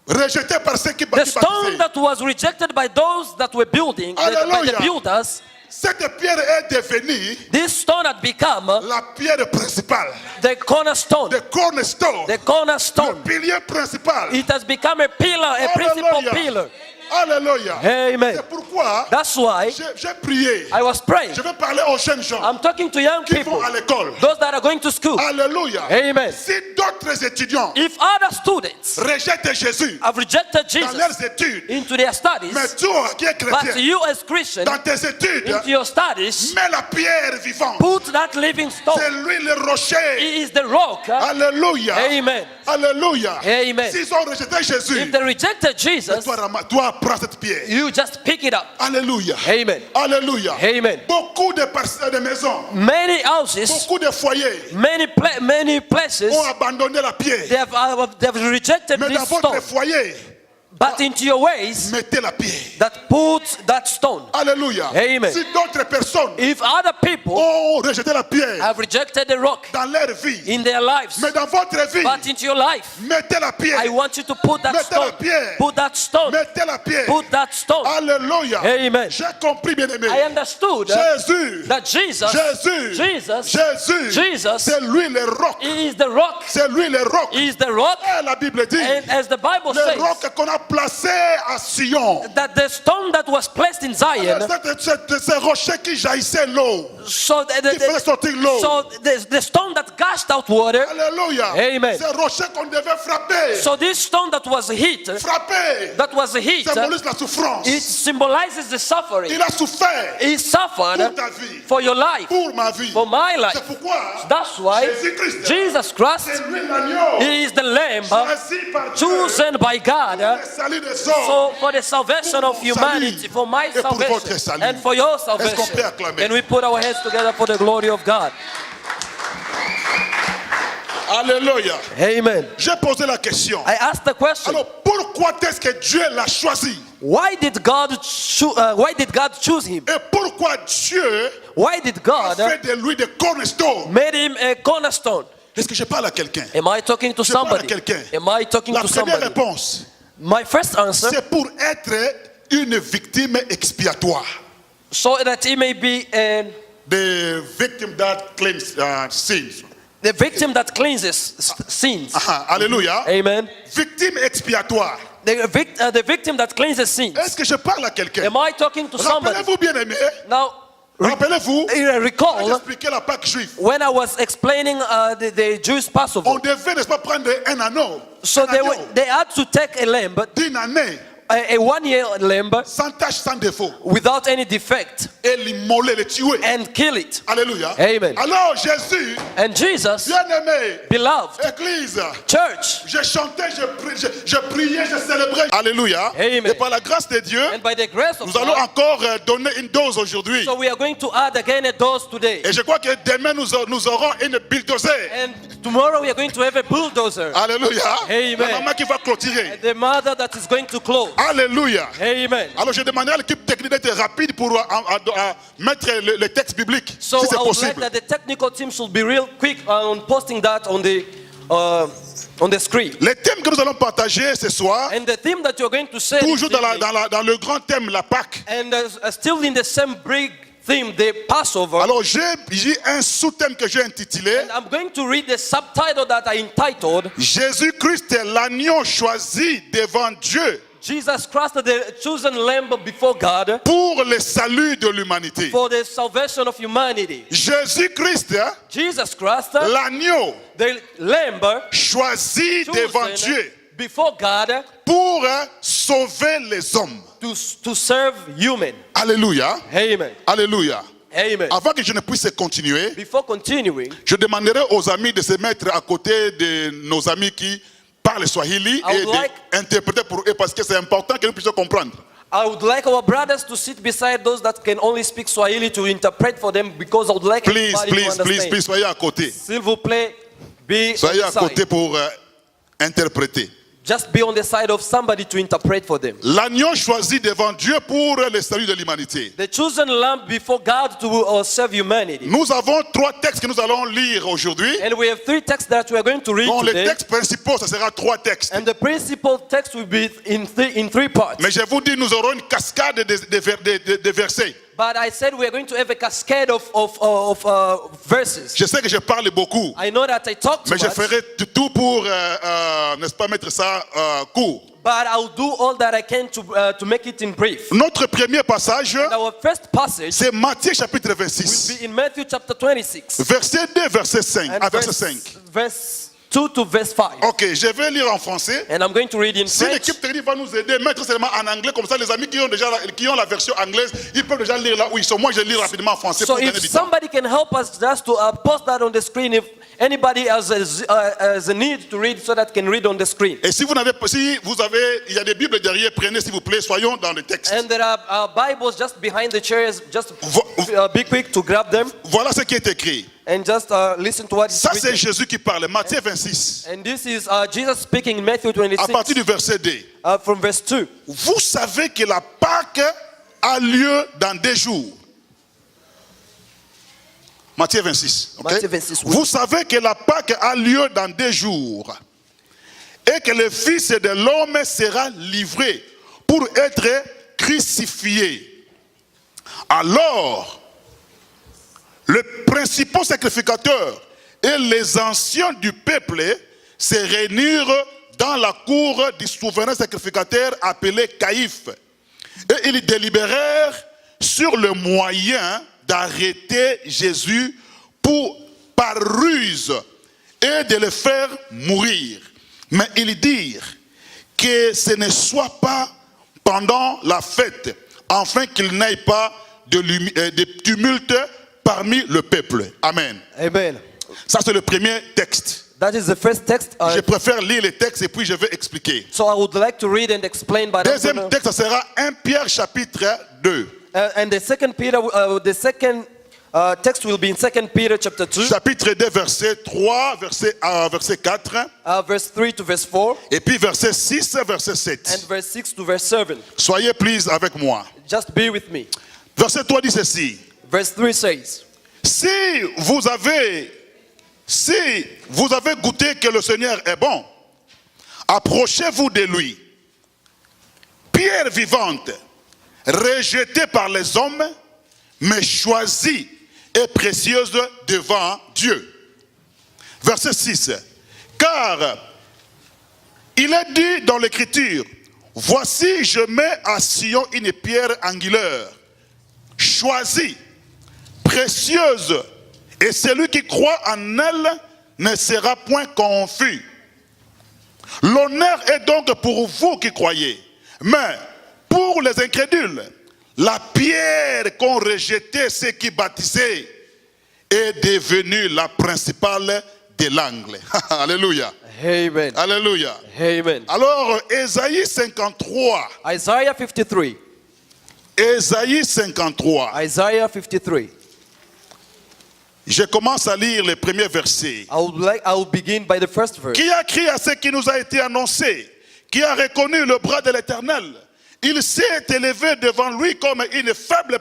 rejetée par ceux qui the stone baptisaient, that was rejected by those that were building, by the Hallelujah. builders, cette pierre est devenue this stone had become la pierre principale, the cornerstone. le cornerstone, The le cornerstone. pilier principal. It has become a pillar, a principal Hallelujah. pillar. Alléluia. Amen. C'est pourquoi That's why j'ai prié. I was praying. Je vais parler aux jeunes gens I'm talking to young qui people, vont à l'école. those that are going to school. Alléluia. Amen. Si d'autres étudiants If other students rejettent Jésus have rejected dans Jesus leurs études, into their studies, mais toi qui es but chrétien, you as Christian dans tes études, into your studies, mets la pierre vivante. put that living stone. C'est lui le rocher. He is the rock. Alléluia. Amen. Alléluia. Amen. S'ils ont rejeté Jésus, If they rejected Jesus, toi prends cette pierre. you just pick it up. Alléluia. Amen. Alléluia. Amen. Beaucoup de maisons, Many houses, beaucoup de foyers many places, ont abandonné la pierre. they have rejected Mais dans this votre stone. foyer, But into your ways, mettez la pierre. that puts that stone. Alléluia. Amen. Si d'autres personnes If other people ont rejeté la pierre have rejected the rock dans leur vie, in their lives, mais dans votre vie, but into your life, mettez la pierre. I want you to put that Mettez la stone. pierre. Put that stone. Mettez la pierre. Put that stone. Alléluia. Amen. J'ai compris, bien-aimé. I understood Jésus, that Jesus, Jesus, c'est lui le roc. He is the rock. C'est lui le roc. He is the rock. Et la Bible dit, And as the Bible le says, roc qu'on a placé à Sion. that the stone that was placed in Zion, C'est rocher qui jaillissait l'eau. so Qui faisait sortir l'eau. the stone that gushed out water, Alléluia. Amen. C'est rocher qu'on devait frapper. so this stone that was hit, Frapper. Symbolise la souffrance. it symbolizes the suffering. Il a souffert He suffered pour ta vie, for your life, pour ma vie. for my life. C'est pourquoi That's why Jésus-Christ, Jesus Christ, c'est lui l'agneau, He is the Lamb choisi par Dieu, chosen by God, le salut des hommes. so for the salvation of humanity, for my Et pour votre salvation, salut. and for your Est-ce qu'on salvation. peut acclamer? And we put our hands together for the glory of God. Alléluia. Amen. J'ai posé la question. I asked the question, Alors pourquoi est-ce que Dieu l'a choisi? why did God choose him? Et pourquoi Dieu Why did a God fait de lui des cornerstones? made him a cornerstone? Est-ce que je parle à quelqu'un? Am I talking to Je parle à somebody? quelqu'un. Am I talking La to première somebody? réponse, My first answer, c'est pour être une victime expiatoire. so that he may be The victim that claims sins. the victim that cleanses sins. Aha, alléluia. Amen. Victime expiatoire. The victim that cleanses sins. Est-ce que je parle à quelqu'un? Am I talking to somebody? Rappelez-vous bien aimé, Now, Rappelez-vous, quand recall j'expliquais la Pâque juive, when I was explaining the Jewish Passover. on devait, n'est-ce pas, prendre un anneau, So un agneau they had to take a lamb, d'une année, a 1-year lamb, sans tache, sans défaut, without any defect, et l'immoler, le tuer. and kill it. Alléluia. Amen. Alors Jésus, And Jesus, bien-aimé, beloved Église, church, je chantais, je priais, je célébrais. Alléluia. Amen. Et par la grâce de Dieu, and by the grace of nous allons God, encore donner une dose aujourd'hui. so we are going to add again a dose today. Et je crois que demain, nous aurons une bulldozer. And tomorrow we are going to have a bulldozer. Alléluia. Amen. La maman qui va clôturer. The mother that is going to close. Alléluia. Amen. Alors je demandais à l'équipe technique d'être rapide pour mettre le texte biblique, So si c'est I would like possible. that the technical team should be real quick on posting that on the screen. Les thèmes que nous allons partager ce soir, And the theme that you're going to say, toujours dans le grand thème, la Pâque. and still in the same big theme, the Passover. Alors j'ai un sous-thème que j'ai intitulé And I'm going to read the subtitle that I entitled Jésus-Christ est l'agneau choisi devant Dieu Jesus Christ, the chosen lamb before God, pour le salut de l'humanité. for the salvation of humanity. Jésus-Christ, Jesus Christ, l'agneau the lamb choisi devant chosen Dieu before God pour sauver les hommes. to serve human. Alléluia. Amen. Alléluia. Amen. Avant que je ne puisse continuer, Before continuing, je demanderai aux amis de se mettre à côté de nos amis qui parlent Swahili I et would like- d'interpréter pour eux parce que c'est important que nous puissions comprendre. I would like our brothers to sit beside those that can only speak Swahili to interpret for them, because I would like Please, everybody to please, understand. please, soyez à côté. S'il vous plaît, be on Soyez the à côté side. pour interpréter. Just be on the side of somebody to interpret for them. L'agneau choisi devant Dieu pour le salut de l'humanité. The chosen lamb before God to serve humanity. Nous avons 3 textes que nous allons lire aujourd'hui. And we have 3 texts that we are going to read Bon, les today. textes principaux, ça sera 3 textes. And the principal text will be in three parts. Mais je vous dis, nous aurons une cascade de versets. But I said we are going to have a cascade of verses. Je sais que je parle beaucoup, I know that I talk too mais je much, ferai tout pour, n'est-ce pas, mettre ça court. but I'll do all that I can to make it in brief. Notre premier passage, Our first passage c'est Matthieu chapitre will 26, be in Matthew chapter 26. verset 2, verset 5, And à verset 5. verse 2 to verse 5. Ok, je vais lire en français. And I'm going to read in Si French. l'équipe technique va nous aider, mettre seulement en anglais, comme ça les amis qui ont la version anglaise, ils peuvent déjà lire là où ils sont. Moi je lis rapidement en français So pour gagner if du temps. somebody can help us just to post that on the screen, if anybody has a need to read, so that can read on the screen. Et si vous avez, il y a des Bibles derrière, prenez s'il vous plaît, soyons dans le texte. And there are Bibles just behind the chairs. Just Vo- be quick to grab them Voilà ce qui est écrit. and just listen to what is Ça c'est written. Jésus qui parle, Matthieu 26, And this is Jesus speaking in Matthew à partir 26 du verset 2. from verse 2. Vous savez que la Pâque a lieu dans 2 jours. Matthieu 26. ok? Matthieu 26, oui. Vous savez que la Pâque a lieu dans 2 jours et que le Fils de l'homme sera livré pour être crucifié. Alors, le principal sacrificateur et les anciens du peuple se réunirent dans la cour du souverain sacrificateur appelé Caïphe. Et ils délibérèrent sur le moyen d'arrêter Jésus par ruse et de le faire mourir. Mais ils dirent que ce ne soit pas pendant la fête, afin qu'il n'y ait pas de tumulte parmi le peuple. Amen. Amen. Ça c'est le premier texte. That is the first text. Je préfère lire le texte et puis je vais expliquer. So I would like to read and explain. But I'm Deuxième gonna- texte, ça sera 1 Pierre chapitre 2. and the second Peter, the second text will be in 2 Peter chapter 2, Chapitre 2, verset 3, verset 4. verse 3 to verse 4, Et puis verset 6, verset and 7. verse 6 to verse 7. Soyez please avec moi. Just be with me. Verset 3 dit ceci. Verse 3 says, Si vous avez goûté que le Seigneur est bon, approchez-vous de lui. Pierre vivante, rejetée par les hommes, mais choisie et précieuse devant Dieu. Verset 6. Car il est dit dans l'Écriture, voici je mets à Sion une pierre angulaire, choisie, précieuse, et celui qui croit en elle ne sera point confus. L'honneur est donc pour vous qui croyez, mais pour les incrédules, la pierre qu'ont rejetée ceux qui baptisaient est devenue la principale de l'angle. Alléluia. Amen. Alléluia. Amen. Alors, Ésaïe 53. Isaiah 53. Ésaïe 53. Isaiah 53. Je commence à lire les premiers versets. I will begin by the first verse. Qui a crié à ce qui nous a été annoncé? Qui a reconnu le bras de l'Éternel? Il s'est élevé devant lui comme une faible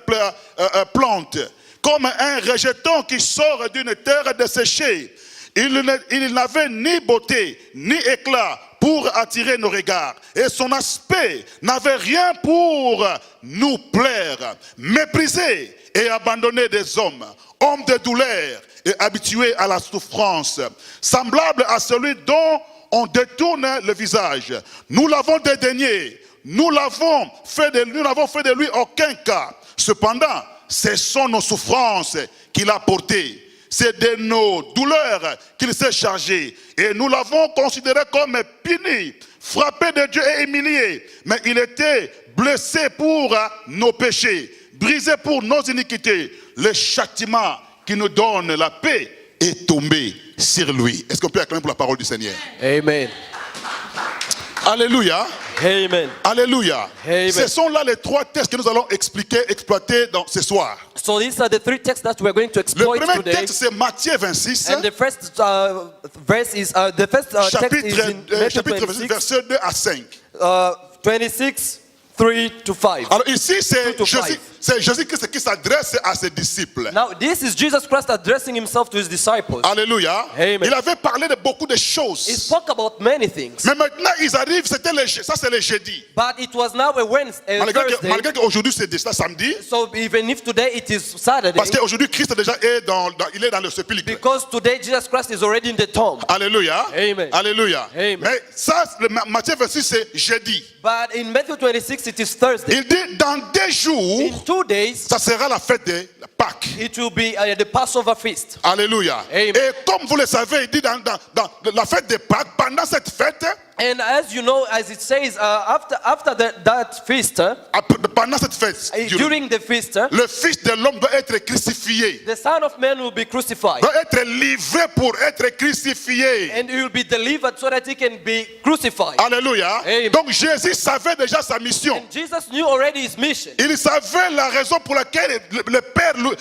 plante, comme un rejeton qui sort d'une terre desséchée. Il n'avait ni beauté, ni éclat pour attirer nos regards. Et son aspect n'avait rien pour nous plaire. Méprisé et abandonné des hommes, homme de douleur et habitué à la souffrance, semblable à celui dont on détourne le visage. Nous l'avons dédaigné, nous n'avons fait de lui aucun cas. Cependant, ce sont nos souffrances qu'il a portées. C'est de nos douleurs qu'il s'est chargé. Et nous l'avons considéré comme puni, frappé de Dieu et humilié. Mais il était blessé pour nos péchés, brisé pour nos iniquités. Le châtiment qui nous donne la paix est tombé sur lui. Est-ce qu'on peut acclamer pour la parole du Seigneur? Amen. Alléluia. Amen. Alléluia. Amen. Ce sont là les trois textes que nous allons exploiter ce soir. So these are the three texts that we're going to Le exploit premier today. texte, c'est Matthieu 26, And the first verse is the first text is in Matthew chapitre 26, verset 2 à 5. 26, 3 to 5. Alors ici, c'est 2 to 5. Jésus-Christ qui s'adresse à ses disciples. Now this is Jesus Christ addressing himself to his disciples. Alléluia. Amen. Il avait parlé de beaucoup de He choses. spoke about many things, Mais maintenant, ils arrivent, ça c'est le jeudi. but it was now a Wednesday, Thursday. Malgré qu'aujourd'hui c'est déjà samedi, So even if today it is Saturday, parce qu'aujourd'hui Christ déjà est il est dans le sépulcre. because today Jesus Christ is already in the tomb. Alléluia. Amen. Alléluia. Amen. Mais ça, Matthieu 26, c'est jeudi. But in Matthew 26 it is Thursday. Il dit, dans 2 jours, In 2 days ça sera la fête de Pâques. it will be the Passover feast. Alléluia. Amen. Et comme vous le savez, il dit dans la fête de Pâques, pendant cette fête, And as you know, as it says, after that feast, pendant cette fête, during the feast, le Fils de l'homme doit être crucifié. the Son of Man will be crucified. Doit être livré pour être crucifié. And he will be delivered so that he can be crucified. Alléluia. Amen. Donc Jésus savait déjà sa mission. And Jesus knew already his mission. Il savait la raison pour laquelle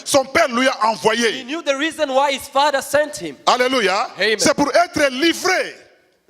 son père lui a He envoyé. knew the reason why his father sent him, Alléluia. Amen. C'est pour être livré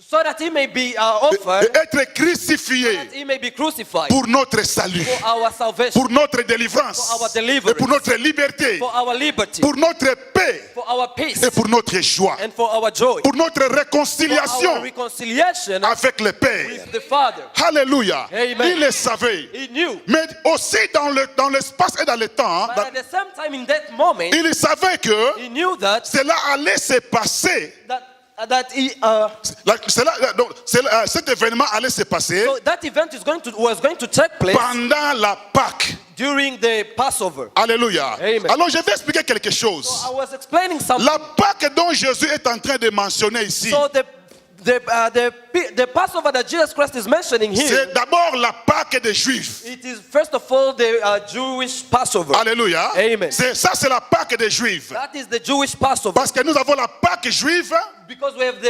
so that he may be et offered, être crucifié that he may be crucified pour notre salut, for our salvation, pour notre délivrance, for our deliverance, et pour notre liberté, for our liberty, pour notre paix for our peace, et pour notre joie, and for our joy, pour notre for our réconciliation reconciliation avec le Père. with the Father. Alléluia. Amen. Il le savait. He knew. Mais aussi dans l'espace et dans le temps, But at the same time, in that moment, il savait que he knew that cela allait se passer. Cet événement allait se passer so that event was going to take place pendant la Pâques. during the Passover. Alléluia. Amen. Alors je vais expliquer quelque chose. So I was explaining something. La Pâques dont Jésus est en train de mentionner ici, So the Passover that Jesus Christ is mentioning here, c'est d'abord la Pâques des Juifs. it is first of all the Jewish Passover. Alléluia. Amen. C'est la Pâques des Juifs. That is the Jewish Passover. Parce que nous avons la Pâques juive Because we have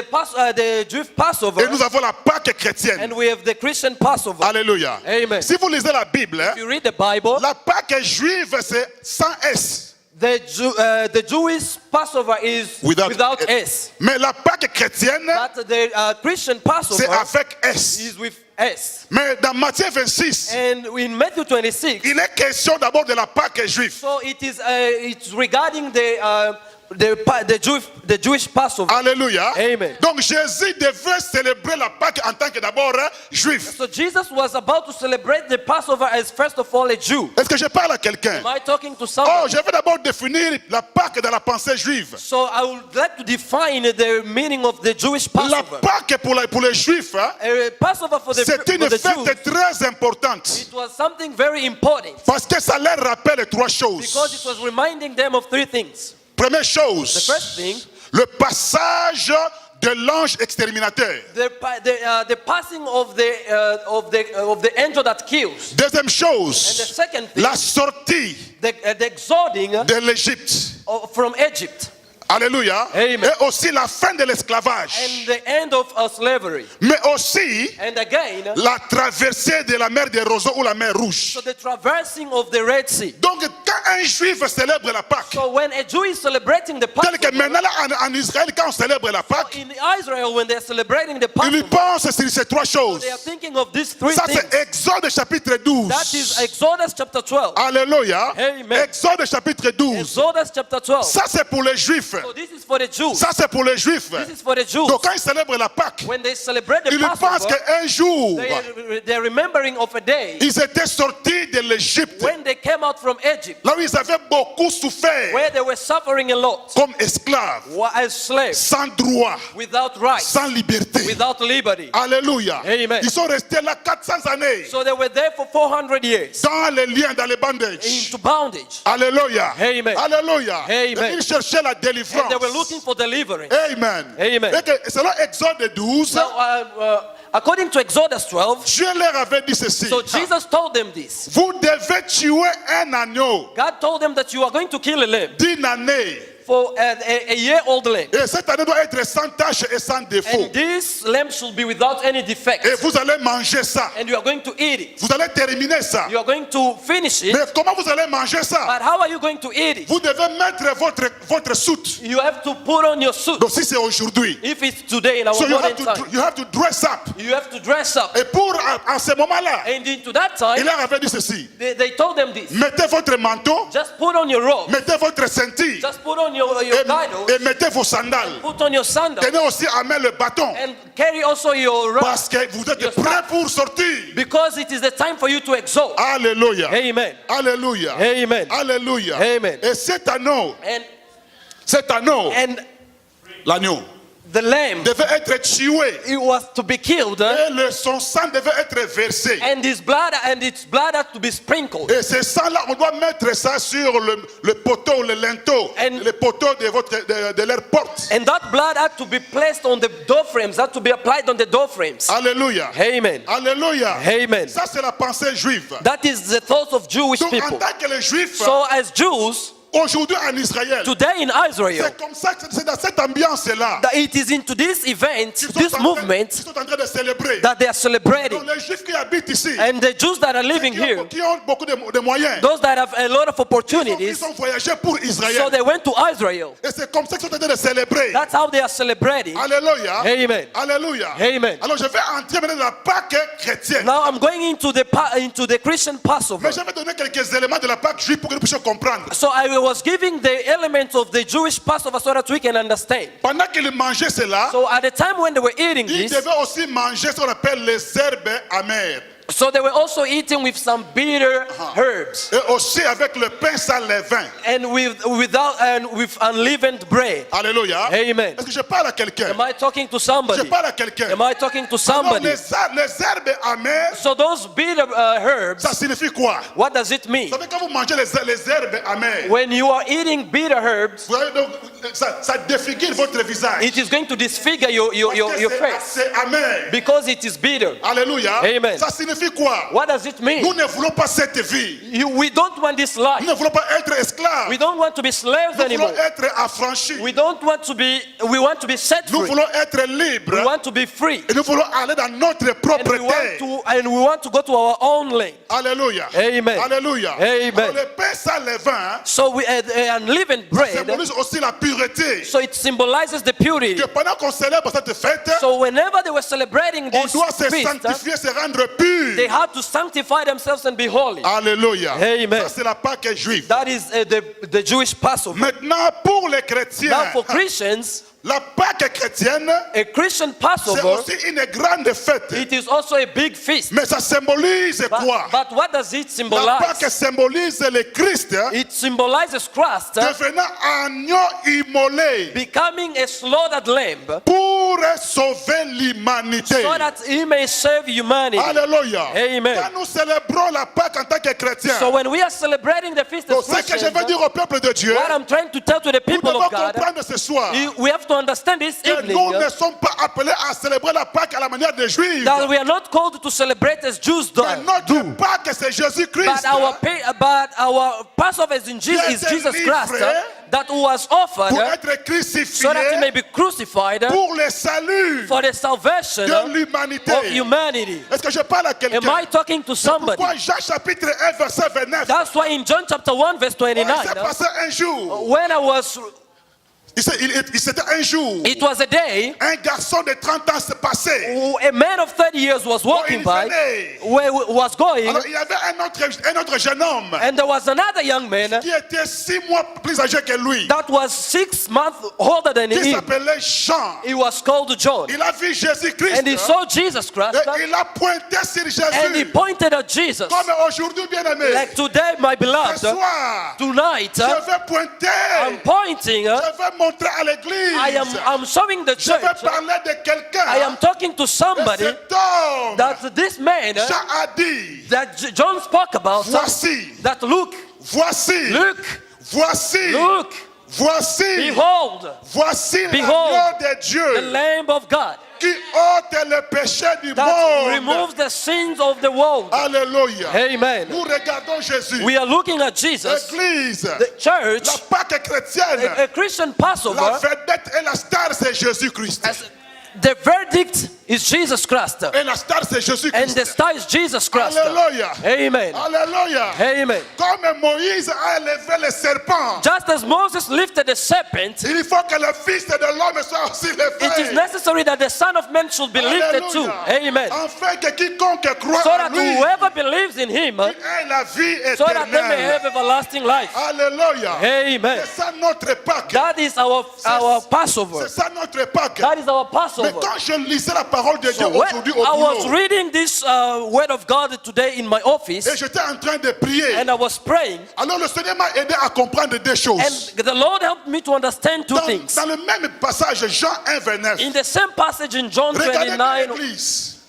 the Jewish Passover et nous avons la Pâques chrétienne. and we have the Christian Passover. Alléluia. Amen. Si vous lisez la Bible, If you read the Bible, la Pâques juive c'est sans S. the Jewish Passover is without S. Mais la Pâques chrétienne, But the Christian c'est Passover avec S. is with S. Mais dans Matthieu 26, And in Matthew 26, il est question d'abord de la Pâques juive. so it's regarding the the Jewish Passover. Alléluia. Amen. Donc Jésus devait célébrer la Pâque en tant que d'abord juif. So Jesus was about to celebrate the Passover as first of all a Jew. Est-ce que je parle à quelqu'un? Am I talking to Oh, somebody? je vais d'abord définir la Pâque dans la pensée juive. So I would like to define the meaning of the Jewish La Passover. Pâque pour les juifs, hein, Passover for the c'est une Jews, fête très importante. it was something very important Parce que ça leur rappelle trois choses. because it was reminding them of three things. Première The chose, first thing, le passage de l'ange exterminateur. the passing of the angel that kills. Deuxième And the chose, second thing, la sortie the exoding de l'Égypte. from Egypt Alléluia. Amen. Et aussi la fin de l'esclavage. and the end of slavery. Mais aussi And again, la traversée de la mer des roseaux ou la mer rouge. so the traversing of the Red Sea. Donc quand un juif célèbre la Pâque, So when a Jew is celebrating the tel que Passover, maintenant là, en Israël, quand on célèbre la Pâque, in Israel when they're celebrating the il Passover, pense sur ces trois choses. they are thinking of these three Ça things. c'est Exode chapitre 12. That is Exodus chapter 12. Alléluia. Amen. Exode chapitre 12. Exodus chapter 12. Ça c'est pour les juifs. So this is for the Jews. Ça c'est pour les juifs. This is for the Jews. Donc quand ils célèbrent la Pâque, When they celebrate the ils pensent Passover, qu'un jour, they're remembering of a day ils étaient sortis de l'Égypte, when they came out from Egypt, là où ils avaient beaucoup souffert where they were suffering a lot, comme esclaves, as slaves, sans droit, without rights, sans liberté. without liberty. Alléluia. Amen. Ils sont restés là 400 années So they were there for 400 years dans les liens, dans les bandages. into bondage. Alléluia. Amen. Alléluia. Amen. Et ils cherchaient la And délivrance. they were looking for deliverance. Amen. Amen. Et que selon Exode 12, Now, according to Exodus 12, Dieu leur avait dit ceci. so Jesus told them this. Vous devez tuer un agneau God told them that you are going to kill a lamb d'une année. for a year-old lamb. Et cet année doit être sans tache et sans défaut. And this lamb should be without any defect. Et vous allez manger ça. And you are going to eat it. Vous allez terminer ça. You are going to finish it. Mais comment vous allez manger ça? But how are you going to eat it? Vous devez mettre votre soute. You have to put on your suit. Donc si c'est aujourd'hui, If it's today in our so modern time, you have to dress up. you have to dress up. Et pour à ce moment-là, And into that il time, leur avait dit ceci. they told them this. Mettez votre manteau, Just put on your robe. mettez votre ceinture Just put on your girdle. et mettez vos sandales. Put on your sandal. Tenez aussi à main le bâton. And carry also your rod. Parce que vous êtes prêts pour sortir. Because it is the time for you to exalt. Alléluia. Amen. Alléluia. Amen. Alléluia. Amen. Et cet anneau, And l'agneau, the lamb, devait être tué. it was to be killed. Et son sang devait être versé. And its blood had to be sprinkled. Et ce sang-là, on doit mettre ça sur le poteau, le linteau, And- le poteau de leur porte. And that blood had to be placed on the door frames, had to be applied on the door frames. Alléluia. Amen. Alléluia. Amen. Ça, c'est la pensée juive. That is the thoughts of Jewish Donc, en people. tant que les juifs, So as Jews, aujourd'hui en Israël, today in Israel, c'est comme ça, c'est dans cette ambiance-là that it is into this event, qu'ils this sont movement, en train de célébrer. that they are celebrating. Donc, les juifs qui habitent ici, And the Jews that are living here, qui ont beaucoup de moyens, those that have a lot of ils opportunities, ont voyagé pour so Israël. they went to Israel. Et c'est comme ça qu'ils sont en train de célébrer. That's how they are celebrating. Alléluia. Amen. Alléluia. Amen. Alors je vais entrer maintenant dans la Pâque chrétienne. Now I'm going into the Christian Passover. Mais je vais donner quelques éléments de la Pâque juive pour que nous puissions comprendre. So I was giving the elements of the Jewish Passover so that we can understand. Pendant qu'ils mangeaient cela, So at the time when they were eating ils this, devaient aussi manger ce qu'on appelle les herbes amères. so they were also eating with some bitter herbs Et aussi avec le pain sans levain. and with unleavened bread. Alléluia. Amen. Est-ce que je parle à quelqu'un? Am I talking to Je somebody? parle à quelqu'un. Am I talking to Alors, somebody? les herbes amères, So those bitter herbs, ça signifie quoi? what does it mean? Vous savez, quand vous mangez les herbes amères, When you are eating bitter herbs, vous voyez, donc, ça défigure votre visage. it is going to disfigure your Parce que face c'est amer. because it is bitter. Alléluia. Amen. Ça signifie quoi? What does it mean? Nous ne voulons pas cette vie. We don't want this life. Nous ne voulons pas être esclaves. We don't want to be slaves Nous anymore. voulons être affranchis. We want to be set Nous free. voulons être We libres. want to be free. Et nous voulons aller dans notre And propre we terre. want to go to our own land. Alléluia. Amen. Alléluia. Amen. Alors, le pain sans levain So we unleavened bread symbolise aussi la pureté. pureté. So it symbolizes the purity. Que pendant qu'on célèbre cette fête, So whenever they were celebrating on this doit se feast, sanctifier, se rendre pur. they had to sanctify themselves and be holy. Alléluia. Amen. Ça, c'est la Pâque juive. That is the Jewish Passover. Maintenant, pour les Now chrétiens, for Christians, la Pâque chrétienne, a Christian c'est Passover, aussi une grande fête. it is also a big feast. Mais ça symbolise quoi? But what does it La Pâque symbolize? symbolise le Christ It symbolizes Christ devenant agneau immolé becoming a slaughtered lamb pour sauver l'humanité. so that he may save humanity. Alléluia. Amen. Quand nous célébrons la Pâque en tant que chrétiens, So when we are celebrating the feast donc as ce que je veux Christians, dire au peuple de Dieu, what I'm trying to tell to the nous people devons of God, comprendre ce soir we have to understand this que evening nous ne sommes pas appelés à célébrer la Pâque à la manière des Juifs. that we are not called to celebrate as Jews do. Mais notre Pâque, c'est Jésus-Christ. But our Passover is in Jesus, is Jesus Christ that was offered Pour être so that he may crucifié be crucified pour le salut for the salvation de l'humanité. of humanity. Est-ce que je parle à Am quelqu'un? I talking to somebody? Pourquoi Jean chapitre 1 verset 29? That's why in John chapter 1 verse Il 29, s'est passé un jour. when I was, C'était un jour. it was a day, Un garçon de 30 ans s'est passé. a man of 30 years was walking il by, venait. where he was going, Alors il y avait un autre jeune homme and there was another young man qui était 6 mois plus âgé que lui, that was 6 months older than qui him. s'appelait Jean. He was called John. Il a vu Jésus-Christ And he saw Jesus Christ, et il a pointé sur and he Jésus. pointed at Jesus. Comme aujourd'hui, bien aimé, Like today, my ce beloved, soir, tonight, je vais pointer, I'm pointing, je vais montrer à l'église, I'm showing the je vais church, parler de quelqu'un. I am talking to Et somebody cet homme, that this man Jean a dit, that John spoke about, voici, that look, voici, voici, look, voici, behold, voici Behold, l'agneau de the Dieu Lamb of God qui ôte le péché du that monde. removes the sins of the world. Alléluia. Amen. Nous regardons Jésus. We are looking at Jesus, L'église, the church, la Pâque chrétienne, a Christian la Passover. vedette et la star, c'est Jésus-Christ. As the verdict is Jesus Christ, Et la star, c'est and the Jésus-Christ. star is Jesus Christ. Alléluia. Amen. Alléluia. Amen. Comme Moïse a élevé le serpent, Just as Moses lifted the serpent, il faut que le Fils de l'homme soit aussi it is élevé. necessary that the Son of Man should be lifted too. Amen. Afin que quiconque croit So en that lui whoever believes in him, ait la vie so that they may éternelle. have everlasting life. Alléluia. Amen. C'est ça notre Pâque. That is our Passover. C'est ça notre Pâque. That is our Mais Passover. quand je lisais la parole de Dieu So when aujourd'hui au I was boulot, reading this word of God today in my office, et j'étais en train de prier, and I was praying, alors le Seigneur m'a aidé à comprendre deux choses. and the Lord helped me to understand two things. Dans le même passage, Jean 1, 29, In the same passage in John regardez dans 29, l'église.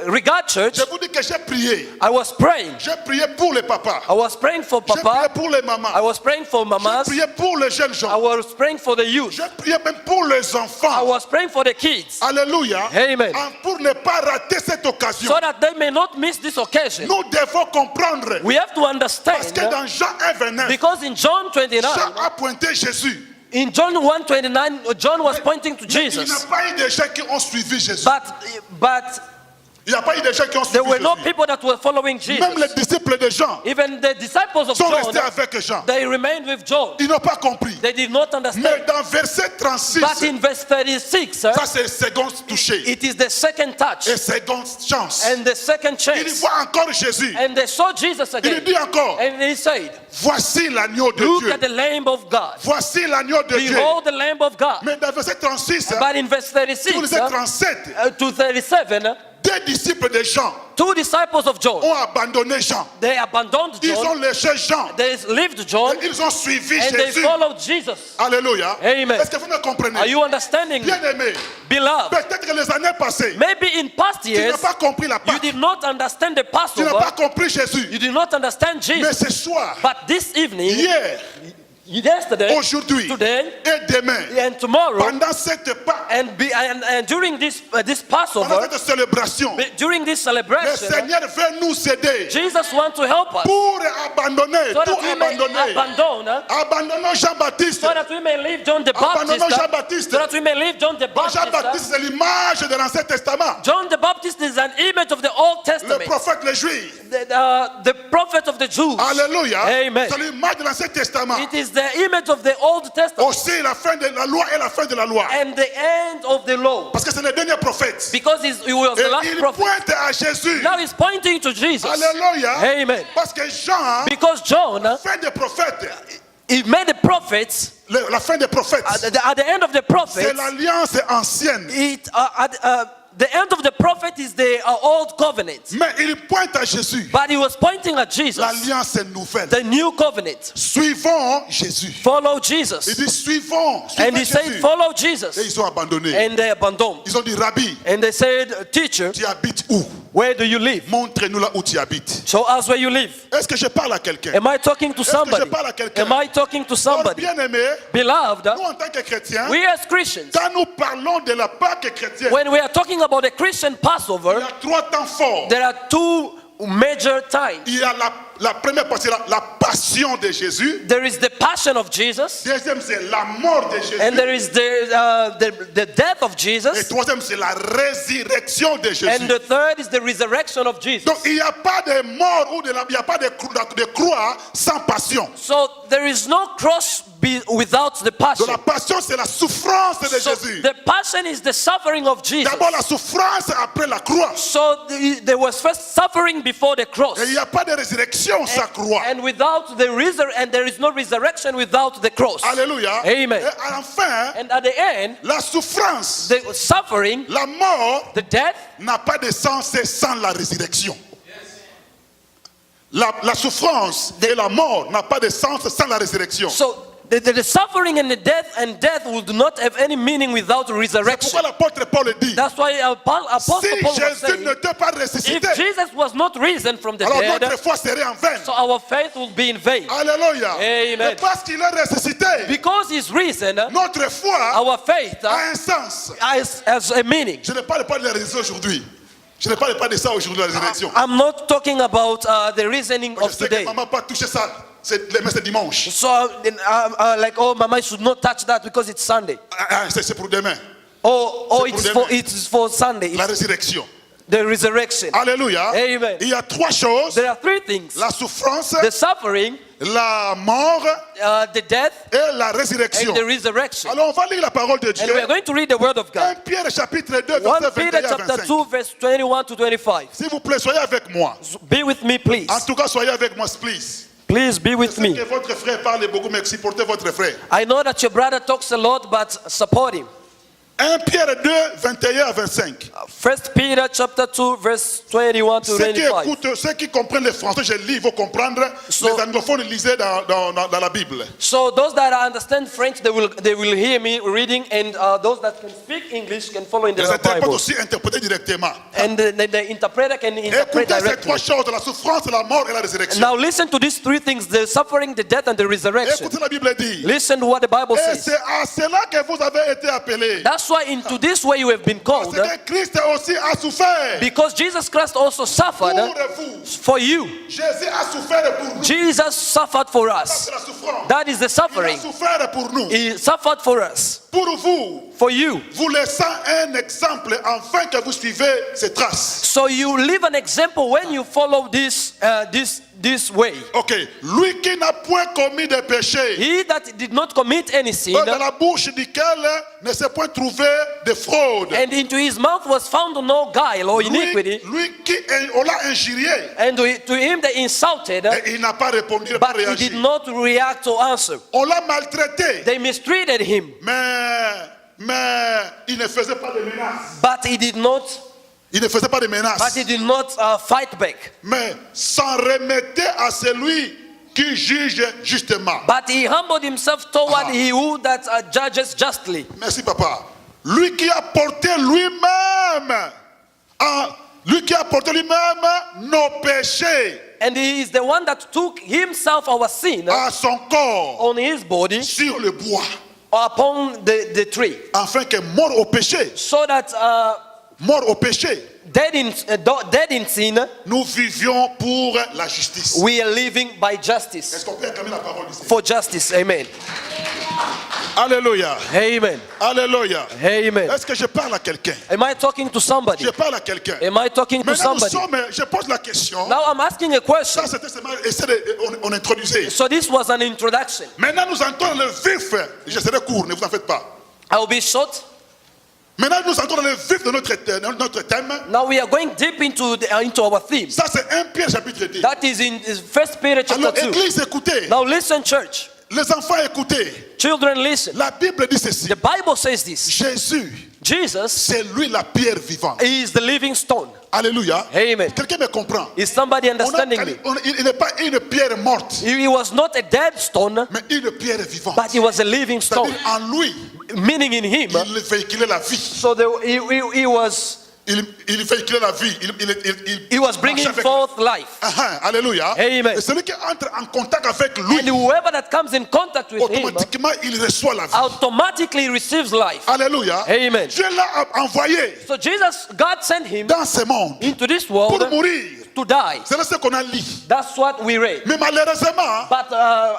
regard church, Je vous dis que j'ai prié. I was praying. J'ai prié pour les papas. I was praying for J'ai prié Papa. pour les mamans. I was praying for J'ai mamas. prié pour les jeunes I gens. was praying for the youth. J'ai prié même pour les I enfants. was praying for the kids, Alléluia. Amen. Pour ne pas rater cette occasion. so that they may not miss this occasion. Nous devons comprendre. We have to Parce understand, que dans Jean 1, 29, because in John 29, Jean a pointé Jésus. in John 1:29, John was pointing to Mais il n'y Jesus, a pas eu de gens qui ont suivi Jésus. but Il n'y a pas eu de gens qui ont there suivi were no Jésus. people that were following Même les Jesus. disciples de Jean Even the disciples of sont John, restés avec Jean. they remained with John. Ils n'ont pas compris. They did not Mais understand. dans verset 36, But in verse 36, ça c'est le second touché. it is the second touch Et seconde chance. and the second Il chance. voit encore Jésus. And they saw Jesus Il again. dit encore, And he said, voici l'agneau de look Dieu. at the Lamb of God. Voici l'agneau de Dieu. Behold the Lamb of God. Mais dans verset 36, But in verse si vous 36 lisez 37, to 37, deux disciples de Jean two disciples of John, ont abandonné Jean. they abandoned Ils ont John, laissé Jean. they left John, Et ils ont suivi and they Jésus. followed Jesus. Alléluia. Amen. Est-ce que vous me comprenez? Are you understanding me? Bien aimé. Beloved, Peut-être que les années passées, maybe in past tu n'as years, pas compris la you Pâque. did not understand the Tu n'as pas Passover, compris Jésus. you did not understand Mais Jesus. ce soir, But this evening, hier, yesterday, aujourd'hui today, et demain, and tomorrow, pendant cette Pâque, and during this pendant Passover, cette célébration, during this le celebration, Seigneur veut nous aider Jesus wants to help us pour abandonner, so tout that we may abandonner. Abandonnons Jean-Baptiste. so that we may leave John the Abandonnons Baptist, Jean-Baptiste. so that we may leave John the Baptist. Jean-Baptiste, c'est l'image de l'Ancien Testament. John the Baptist is an image of the Old Le Testament, prophète, les Juifs. the prophet of the Jews. Alléluia. Amen. C'est l'image de l'Ancien Testament. It is the the image of the Old Testament Aussi la fin de la loi et la fin de la loi. and the end of the law. Parce que c'est le dernier prophète. Because he was Et the last il prophet. pointe à Jésus. Now he's pointing to Jesus. Alléluia. Amen. Parce que Jean, Because John, fin des prophètes, he made the prophets, la fin des prophètes, at the end of the c'est prophets, l'alliance ancienne. the end of the prophet is the old covenant. Mais il pointe à Jésus. But he was pointing at Jesus, L'alliance est nouvelle. the new covenant. Suivons Jésus. Follow Il Jesus. dit suivons. And he Suivez said, Jésus. follow Et Jesus. ils ont abandonné. And they abandoned. Ils ont dit Rabbi, And they said, teacher, tu habites où? where do you live? Montre-nous là où tu habites. Show us where you live. Est-ce que je parle à quelqu'un? Am I talking to Est-ce que somebody? je parle à quelqu'un? Am I talking to Alors, somebody? bien-aimés, Beloved, nous en tant que chrétiens, we as Christians, quand nous parlons de la Pâque chrétienne, when we are talking about the Christian il y Passover, a 3 temps forts. there are two major times. Il y a la première partie, la passion de Jésus. There is the passion of Jesus, Deuxième, c'est la mort de Jésus. and there is the death of Et Jesus, troisième, c'est la résurrection de Jésus. and the third is the resurrection of Jesus. Donc, il n'y a pas de mort ou il n'y a pas de croix sans passion. So there is no cross without the passion. Donc, la passion, c'est la souffrance de So Jésus. the passion is the suffering of Jesus. D'abord, la souffrance après la croix. So there was first suffering before the cross. Et il n'y a pas de résurrection sans croix. And without the and there is no resurrection without the cross. Alléluia. Amen. Et enfin, And at the end, la souffrance, the suffering, la mort the death, n'a pas de sens sans la résurrection. La souffrance et la mort n'a pas de sens sans la résurrection. so the suffering and the death would not have any meaning without C'est resurrection. pourquoi l'apôtre Paul dit, That's why Apostle si Paul was Jésus saying, n'était pas if ressuscité, Jesus was not risen from the alors dead, notre foi serait en vain. so our faith will be in vain. Alléluia. Amen. Et parce qu'il est ressuscité, Because he's risen, notre foi our faith a un sens. has a meaning. Je ne parle pas de la résurrection aujourd'hui. Je ne parle pas de ça aujourd'hui, la résurrection. I'm not talking about the reasoning Je of sais que today. maman n'a pas touché ça. Mais c'est dimanche. So, like, oh, Mama, you should not touch that because it's Sunday. C'est pour demain. Oh, C'est pour it's for Sunday. La It's résurrection. the resurrection. Alléluia. Amen. Il y a 3 choses. There are 3 things: La souffrance, the suffering, la mort the death, et la and résurrection. the resurrection. Alors on va lire la parole de Dieu. And we are going to read the Word of 1 God. Pierre chapitre 2 1 verset Peter 21 à chapter 25. 2, verse 21 to 25. S'il vous plaît, soyez avec moi. Be with me, please. En tout cas, soyez avec moi, please. Please be Je with sais me. que votre frère parle beaucoup, mais supportez votre frère. I know that your brother talks a lot, but support him. 1 Pierre 2, 21 à 25. 1 Peter chapter 2, verse 21 to Ceux qui 25. écoutent, ceux qui comprennent le français, je lis, ils vont comprendre. So- Les anglophones lisaient dans la Bible. So those that understand French, they will hear me reading, and those that can speak English can follow in the Les interprètes Bible. aussi interpréter directement. And the interpreter can interpret Écoutez ces directly. 3 choses, la souffrance, la mort et la résurrection. Now listen to these 3 things: the suffering, the death, and the resurrection. Écoutez la Bible dit. Listen to what the Bible Et says. c'est à cela que vous avez été appelés. That's why into this way you have been called, Parce que Christ aussi a souffert because Jesus Christ also suffered pour vous. for you. Jésus a souffert pour nous. Jesus suffered for Ça, us. c'est la souffrance. That is the Il a suffering. souffert pour nous. He suffered for us, Pour vous, for you. vous laissant un exemple afin que vous suivez ses traces. So you live an example when you follow this way. Ok. Lui qui n'a point commis de péché, He that did not commit any sin, dans la bouche duquel ne s'est point trouvé de fraude. and into his mouth was found no guile or iniquity, Lui qui on l'a injurié, and to him they insulted, et il n'a pas répondu, il n'a pas but he did réagi. not react or answer. On l'a maltraité, They mistreated him, mais il ne faisait pas de menaces. but he did not fight back. Mais s'en remettait à celui qui juge justement. But he humbled himself toward Ah. he who that judges justly. Merci papa. Lui qui a porté lui-même nos péchés And he is the one that took himself our sin à son corps on his body sur le bois, upon the tree, afin que mort au péché, so that dead in sin, nous vivions pour la justice. we are living by justice. Est-ce qu'on peut acclamer la parole ici? For justice, amen. Alléluia. Amen. Alléluia. Amen. Est-ce que je parle à quelqu'un? Am I talking to somebody? Je parle à quelqu'un. Am I talking to Maintenant, somebody? je pose la question. Now I'm asking a question. Ça, c'était seulement on introduisait. So this was an introduction. Maintenant, nous entrons dans le vif. Je serai court, ne vous en faites pas. I will be short. Maintenant, nous entrons dans le vif de notre thème. Now we are going deep into our theme. Ça, c'est 1 Pierre chapitre 2. That is in 1 Peter chapter Alors, 2. Église, écoutez. Now listen, church. Les enfants, écoutez. Children, listen. La Bible dit ceci. The Bible says this. Jésus, Jesus c'est lui la pierre vivante. is the living stone. Alléluia. Amen. Quelqu'un me comprend? Is somebody understanding me? Il n'est pas une pierre morte, He was not a dead stone, mais une pierre vivante. but he was a living stone. C'est-à-dire, en lui, Meaning in him, il véhiculait la vie. so he was Il véhiculait la vie. he was bringing marchait avec- forth life. Alléluia. Amen. Et celui qui entre en contact avec lui, And whoever that comes in contact with him automatiquement, il reçoit la vie. automatically receives life. Alléluia. Amen. Dieu l'a envoyé So Jesus, God sent him dans ce monde into this pour world mourir. to die. C'est ce qu'on a lu. That's what we read. Mais malheureusement, But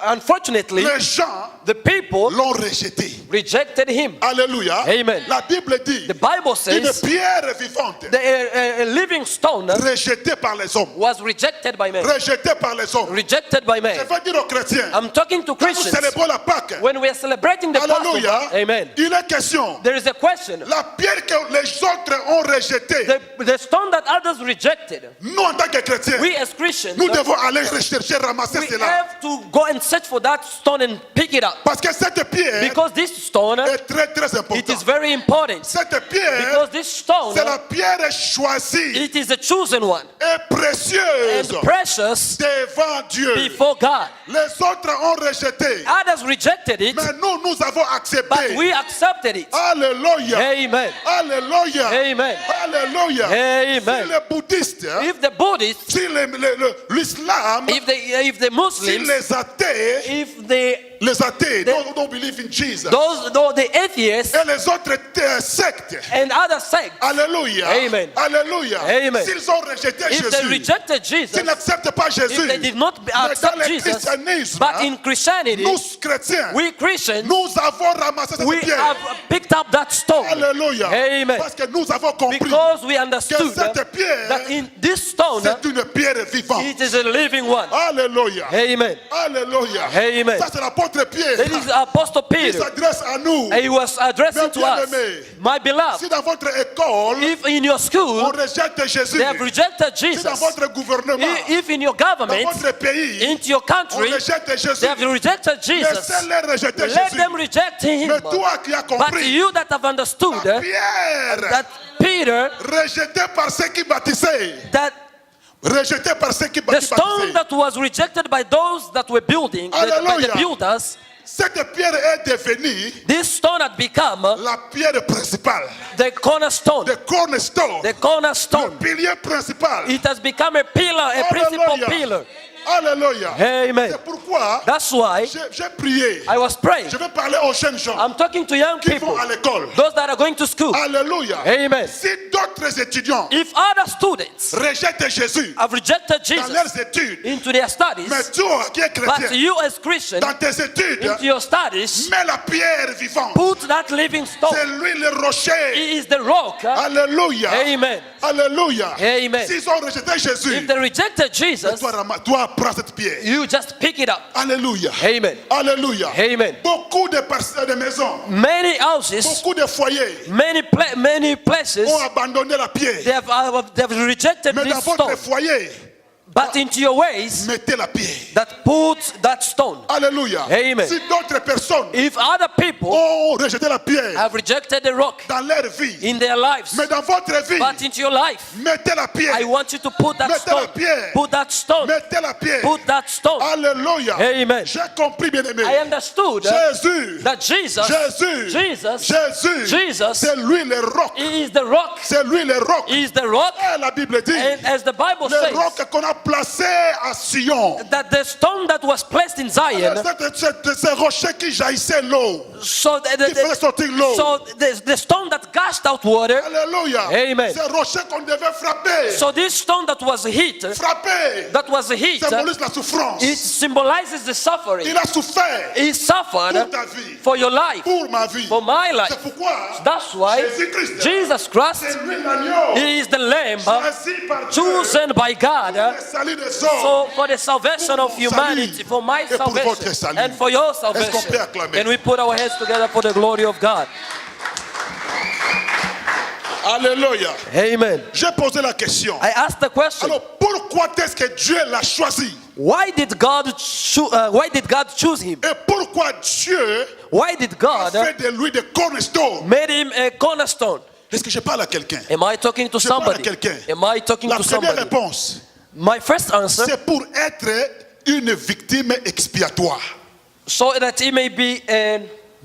unfortunately, les gens the people l'ont rejeté. rejected him. Alléluia. Amen. La Bible dit The Bible une says pierre vivante the living stone rejetée par les hommes. was rejected by men. Rejetée par les hommes. Rejected by Je men. veux dire aux chrétiens, I'm talking to quand nous Christians. célébrons la Pâque, When we are celebrating the alléluia, Passover, amen, il est question, there is a question. la pierre que les autres ont rejetée, The stone that others rejected, nous en tant que chrétiens, we as Christians, nous devons aller rechercher, ramasser we cela. have to go and search for that stone and pick it up. Parce que cette pierre Because this stone, est très très it is importante. very important. Cette pierre, Because this stone, c'est la pierre choisie it is a chosen one et précieuse and precious devant Dieu. before God. Les autres ont rejeté, Others rejected it, mais nous avons but accepté. we accepted it. Alléluia. Amen. Alléluia. Amen. Alléluia. Amen. Si les bouddhistes, If the Buddhists, si l'islam, if the si Muslims, les athées, if the those who don't believe in Jesus, the atheists et les autres sectes, and other sects, alléluia, Amen. alléluia, Amen. s'ils ont rejeté if they Jésus, rejected Jesus, s'ils n'acceptent pas if Jésus, they did not mais dans accept le Jesus, christianisme, but in Christianity, nous chrétiens, we Christians, nous avons ramassé cette we pierre. have picked up that stone. Alléluia. Amen. Parce que nous avons compris Because we que understood cette pierre, that in this stone, c'est une pierre vivante. it is a living one. Alléluia. Amen. Alléluia. Amen. Ça, c'est l'apôtre Pierre. That is Apostle Il Peter. s'adresse à nous. He was addressing to us, my Si beloved, dans votre école, if in your on school rejette Jésus, they have rejected si dans Jesus, votre gouvernement, if in your dans government, votre pays, into your on country, rejette Jésus, they have rejected Jesus, laissez-les rejeter let Jésus. them reject him. Mais toi qui as But compris, you that have understood Pierre, that Peter, rejeté par ceux qui baptisaient, that rejeté par ceux qui the baptisaient, stone that was rejected by those that were building, by the Hallelujah. builders, cette pierre est devenue this stone had become la pierre principale, the cornerstone. the cornerstone, The le cornerstone. pilier principal. It has become a pillar, a principal Hallelujah. pillar. Alléluia. Amen. C'est pourquoi That's why j'ai prié. I was praying. Je vais parler aux jeunes gens I'm talking to young qui people, vont à l'école. those that are going to school. Alléluia. Amen. Si d'autres étudiants If other students rejettent Jésus have rejected dans Jesus leurs études, into their studies, mais toi qui es but chrétien, you as Christian dans tes études, into your studies, mets la pierre vivante. put that living C'est stone. lui le rocher. He is the rock. Alléluia. Amen. Alléluia. Amen. S'ils ont rejeté Jésus, If they rejected Jesus, toi prends cette pierre. you just pick it up. Alléluia. Amen. Alléluia. Amen. Beaucoup de maisons, Many houses, beaucoup de foyers many places, ont abandonné la pierre. they have rejected Mais dans this votre stone. foyer, But into your ways, mettez la pierre. that put that stone. Alléluia. Amen. Si d'autres personnes If other people ont rejeté la pierre have rejected the rock dans leur vie, in their lives, mais dans votre vie, but into your life, mettez la pierre. I want you to put that Mettez la stone. pierre. Put that stone. Mettez la pierre. Put that stone. Alléluia. Amen. J'ai compris, bien-aimé. I understood Jésus, that Jesus, Jesus, c'est lui le roc. He is the rock. C'est lui le roc. He is the rock. Et la Bible dit, And as the Bible le says, roc qu'on a placé à Sion, that the stone that was placed in Zion, ces rochers qui jaillissaient l'eau, so qui faisaient sortir l'eau. the stone that gushed out water, Alléluia. Amen. Ces rochers qu'on devait frapper. so this stone that was heat, Frapper. Symbolise la souffrance. it symbolizes the suffering. Il a souffert He suffered pour ta vie, for your life, pour ma vie. for my C'est life. pourquoi That's why Jésus-Christ, Jesus Christ, c'est lui l'agneau, He is the Lamb choisi par Dieu, chosen by God, le salut des hommes. so for the salvation of humanity, for my Et pour votre salvation, salut. and for your Est-ce qu'on salvation. peut acclamer? Can we put our hands together for the glory of God? Alléluia. Amen. J'ai posé la question. I asked the question, Alors pourquoi est-ce que Dieu l'a choisi? why did God choose him? Et pourquoi Dieu Why did a God fait de lui des cornerstones? made him a cornerstone? Est-ce que je parle à quelqu'un? Am I talking to Je parle à somebody? quelqu'un. Am I talking La to première somebody? réponse, My first answer, c'est pour être une victime expiatoire. so that he may be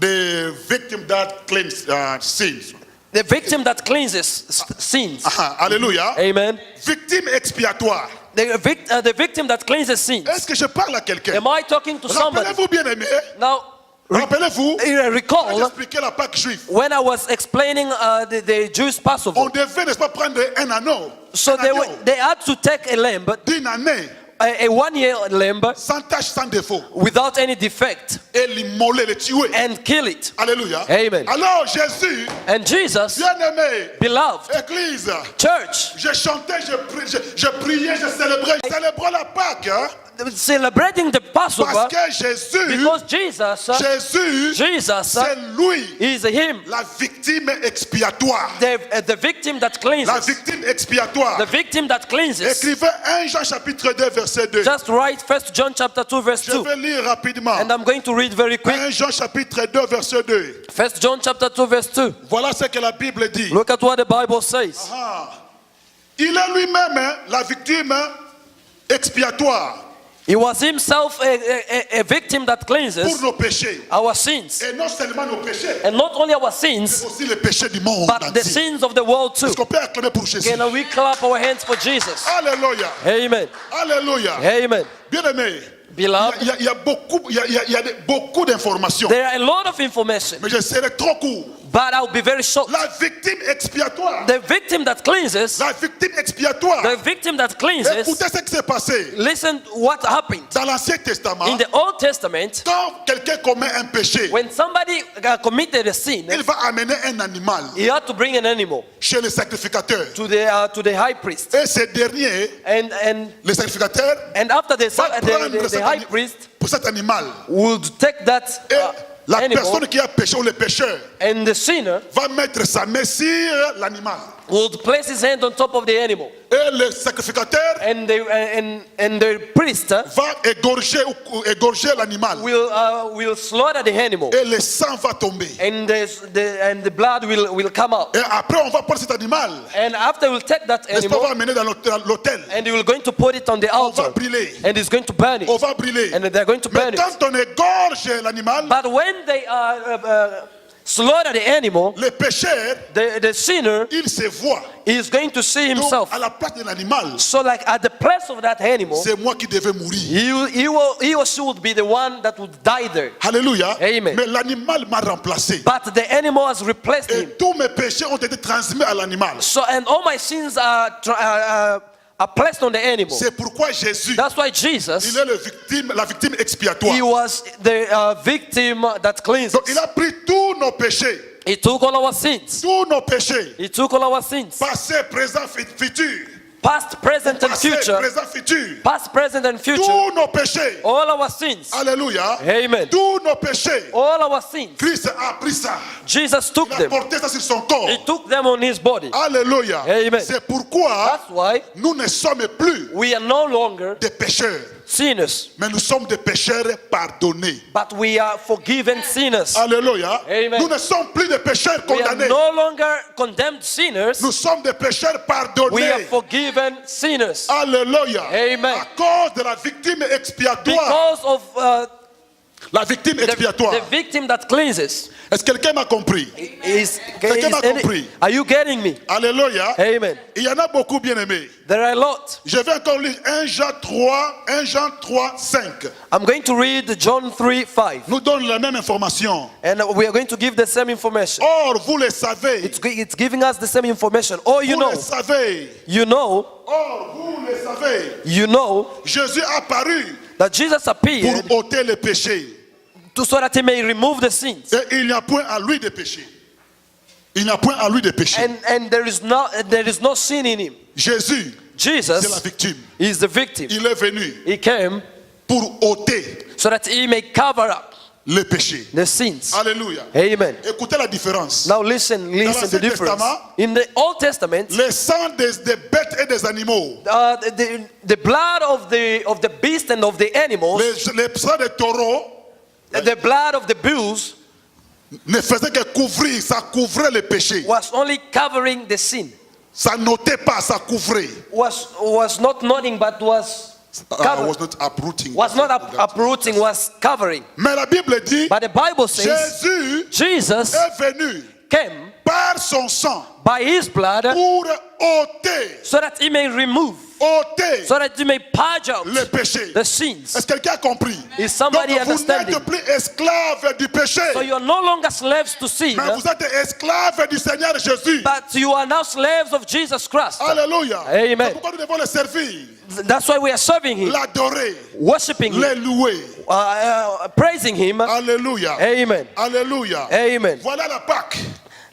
The victim that claims sins. the victim that cleanses sins. Alléluia. Amen. Victime expiatoire. The victim that cleanses sins. Est-ce que je parle à quelqu'un? Am I talking to somebody? Rappelez-vous bien aimé. Now, Rappelez-vous. J'ai recall expliqué la Pâque juive. when I was explaining the Jewish Passover. On devait, n'est-ce pas, prendre un anneau. So Un agneau they had to take a lamb, d'une année, a 1 year lamb, sans tache, sans défaut, without any defect, et l'immoler, le tuer. and kill it. Alléluia. Amen. Alors Jésus, And Jesus, bien-aimé, beloved Église, church, je chantais, je priais, je célébrais. Je célébrais la Pâque, hein, celebrating the Passover, parce que Jésus, because Jesus c'est lui, is him, la victime expiatoire. the victim that La cleanses, victime expiatoire. the victim that cleanses. Écrivez 1 Jean chapitre 2 verset 2. Just write 1 John chapter 2 verse Je 2, vais lire rapidement. and I'm going to read very quick. 1 Jean chapitre 2 verset 2. 1 John chapter 2 verse 2. Voilà ce que la Bible dit. Look at what the Bible says. Il est lui-même la victime expiatoire He was himself a victim that pour cleanses nos péchés. our sins, Et non seulement nos péchés, and not only our mais sins, aussi les péchés du monde but the entier. sins of the world too. Est-ce qu'on peut acclamer pour Jésus? Can we clap our hands for Jesus? Alléluia. Amen. Alléluia. Amen. Bien-aimé, Beloved, il y a beaucoup d'informations. there are a lot of information, Mais je serai trop court. but I'll be very short. La victime expiatoire. The victim that cleanses, La victime expiatoire. the victim that cleanses, Écoutez ce qui s'est passé. listen what happened. Dans l'Ancien Testament, In the Old Testament, quand quelqu'un commet un péché, when somebody committed a sin, il va amener un animal he had to bring an animal chez le sacrificateur. to the high priest, Et ce dernier, and le sacrificateur, after the cet high priest pour cet animal. would take that Et la animal, personne qui a péché ou le pécheur and the sinner va mettre sa main sur l'animal. would place his hand on top of the animal, Et le sacrificateur and the priest va égorger l'animal. will slaughter the animal, Et le sang va tomber. and the blood will come out, Et après, on va prendre cet animal. and after we'll take that N'est-ce pas, on va animal, amener dans l'autel. and he will going to put it on the On va altar, brûler. and he's going to burn it, On va brûler. and they're going to burn Mais it. quand on égorge l'animal, But when they slaughter the animal, le pécheur, the sinner il se voit. is going to see Donc, himself. à la place de l'animal, So like at the place of that animal, c'est moi qui devais mourir. he or she would be the one that would die there. Alléluia. Amen. Mais l'animal m'a remplacé. But the animal has replaced Et him. tous mes péchés ont été transmis à l'animal. So and all my sins are placed on the animal. C'est pourquoi Jésus, That's why il Jesus, est la victime expiatoire. he was the victim that cleanses. Donc il a pris tous nos péchés. He took all our sins. Tous nos péchés. He took all our sins. Passé, présent, futur. Past, present, and Passé, future. présent, futur. Past, present, and future. Tous nos péchés. All our sins. Alléluia. Amen. Tous nos péchés. All our sins. Christ a pris ça. Jesus took Il a them. porté ça sur son corps. He took them on his body. Alléluia. Amen. C'est pourquoi That's why nous ne sommes plus we are no longer des pécheurs, sinners, mais nous sommes des pécheurs pardonnés. but we are forgiven sinners. Alléluia. Amen. Nous ne sommes plus des pécheurs We are condamnés. no longer condemned sinners. Nous sommes des pécheurs We are pardonnés. forgiven sinners. Alléluia. Amen. À cause de la victime expiatoire. Because of La victime expiatoire. The victim that cleanses. Est-ce que quelqu'un m'a compris? Quelqu'un m'a compris? Are you getting me? Alléluia. Amen. Il y en a beaucoup, bien aimés. There are a lot. Je vais encore lire 1 Jean 3, 5. I'm going to read John 3:5. Nous donne la même information. And we are going to give the same information. Or, vous le savez. It's giving us the same information. Oh, you Vous know. le savez. You know. Or, vous le savez. You know Jésus a apparu that Jesus appeared pour ôter les péchés. so that he may remove the sins. Et il n'y a point à lui de péché. Il n'y a point à lui de péché. And there is no sin in him. Jésus, c'est la Jesus victime. is the victim. Il est venu He came pour ôter so that he may cover up les péchés. the sins. Alléluia. Amen. Écoutez la différence. Now listen the l'Ancien difference. Testament, In the Old Testament, Les sangs des bêtes et des animaux, the blood of the beast and of the animals, les sangs des taureaux the blood of the bulls ne faisaient que couvrir, ça couvrait les péchés. was only covering the sin. Ça n'ôtait pas, ça couvrait. Was not nodding, but was I covered. was not uprooting. Was not uprooting, was covering. Mais la Bible dit, But the Bible says Jésus Jesus est venu came par son sang by his blood pour ôter, so that he may remove, so that he may purge out les péchés. the sins. Est-ce que quelqu'un a compris? Is somebody Donc vous understanding? n'êtes plus esclave du péché, So you are no longer slaves to sin, mais vous êtes esclave du Seigneur Jésus. but you are now slaves of Jesus Christ. Alléluia. Amen. C'est pourquoi nous devons le servir, That's why we are serving him, l'adorer, worshiping him, les louer. praising him. Alléluia. Amen. Alléluia. Amen. Voilà la Pâque.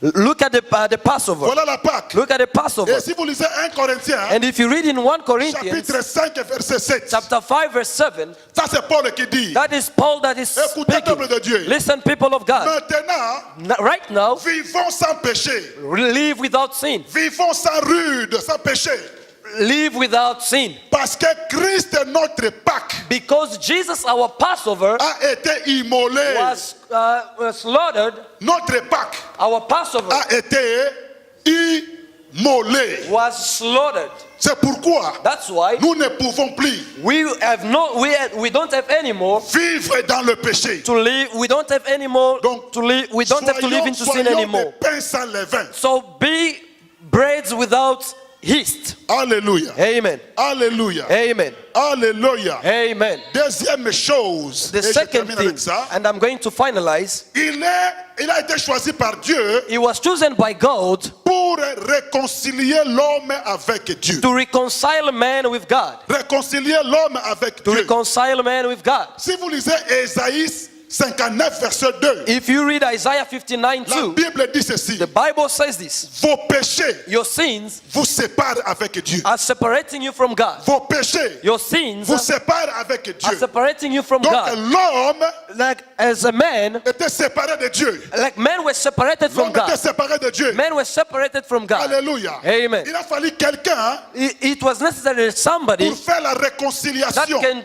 Look at the Passover. Voilà la Pâque. Look at the Passover. Et si vous lisez 1 Corinthiens, And if you read in 1 Corinthians chapitre 5, verset 7, chapter 5 verse 7, ça c'est Paul qui dit, that is Paul that is écoutez, peuple de speaking. Dieu, Listen, people of God. maintenant, Right now, vivons sans péché, live without sin. vivons sans rude, sans péché, Live without sin. parce que Christ, notre Pâque, Because Jesus, our Passover, a été immolé. was slaughtered. Notre Pâque Our Passover a été immolé. was slaughtered. C'est pourquoi That's why nous ne pouvons plus we don't have any more vivre dans le péché. to live. We don't have any more Donc, to live. We don't have to live into sin soyons anymore. des pains sans levain. So be breads without yeast. Alléluia. Amen. Alléluia. Amen. Alléluia. Amen. Deuxième chose, The et je second termine thing, avec ça, and I'm going to finalize, il a été choisi par Dieu he was chosen by God pour réconcilier l'homme avec Dieu. to reconcile man with God. Réconcilier l'homme avec To Dieu. reconcile man with God. Si vous lisez Ésaïe 59, verset 2, If you read Isaiah 59 la 2, Bible dit ceci: the Bible says this: vos péchés your sins vous séparent avec Dieu. are separating you from God. Vos péchés Your sins vous séparent avec are Dieu. separating you from Donc God. l'homme Like as a man, était séparé de Dieu. like men were separated from L'homme était God. séparé de Dieu. Men were separated from God. Alléluia. Amen. Il a fallu quelqu'un It was necessary that somebody pour faire la that réconciliation.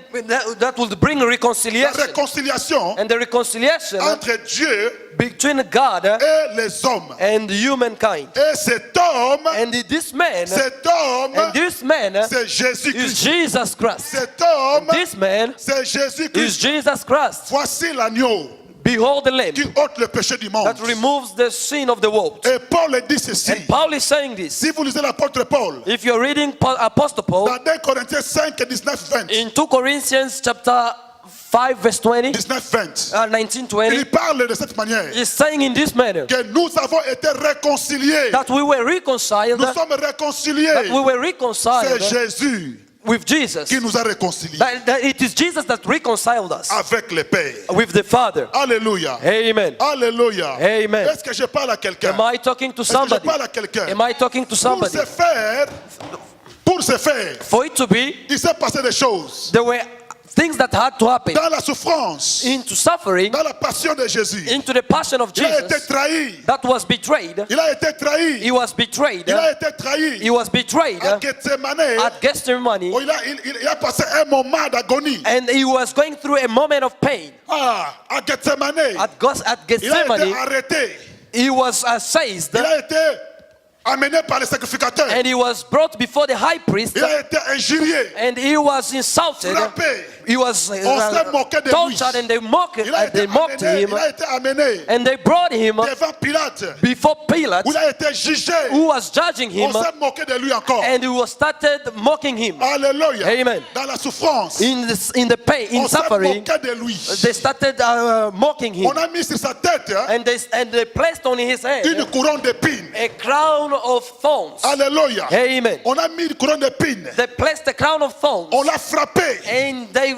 that would bring La reconciliation. réconciliation And the reconciliation entre Dieu between God et les hommes. and humankind. Et cet homme, And this man, c'est is Jésus-Christ. Jesus Christ. Cet homme, This man c'est is Jésus-Christ. Jesus Christ. Voici l'agneau Behold the Lamb qui ôte le péché du monde. that removes the sin of the world. Et Paul dit ceci. And Paul is saying this. Si vous lisez l'apôtre Paul, If you're reading Apostle Paul dans 2 Corinthiens 5, 19, 20, in 2 Corinthians chapter 5 verse 20, 19, 20, 19-20, il parle de cette manière is saying in this manner que nous avons été réconciliés. that we were reconciled, Nous sommes réconciliés. that we were C'est reconciled Jésus with Jesus. qui nous a réconciliés That it is Jesus that reconciled us avec le Père. with the Father. Alléluia. Amen. Alléluia. Amen. Est-ce que je parle à quelqu'un? Am I talking to Est-ce que je somebody? parle à quelqu'un? Am I talking to somebody? Pour ce faire, For it to be, il s'est passé des choses. there were things that had to happen Dans la souffrance, into suffering, dans la passion de Jésus, into the passion of il a été Jesus trahi. that was betrayed. Il a été trahi. He was betrayed. Il a été trahi. He was betrayed À Gethsemane, at Gethsemane, où il a passé un moment d'agonie. and he was going through a moment of pain. À Gethsemane, At il a été Gethsemane, arrêté. he was seized. Il a été amené par les sacrificateurs. and he was brought before the high priest, Il a été injurié, and he was insulted. frappé. He was On s'est moqué de lui. tortured, and they mocked Il a été mocked amené, him, il a été amené and they brought him devant Pilate, before Pilate, où il a été jugé. who was judging him, On s'est moqué de lui encore. and he was started mocking him. Alléluia. Amen. Dans la souffrance, In the pain, in on s'est suffering, moqué de lui. they started mocking him, On a mis sur sa tête and they placed on his head une couronne d'épines. a crown of thorns. Alléluia. Amen. On a mis une couronne d'épines. They placed a crown of thorns, On l'a frappé and they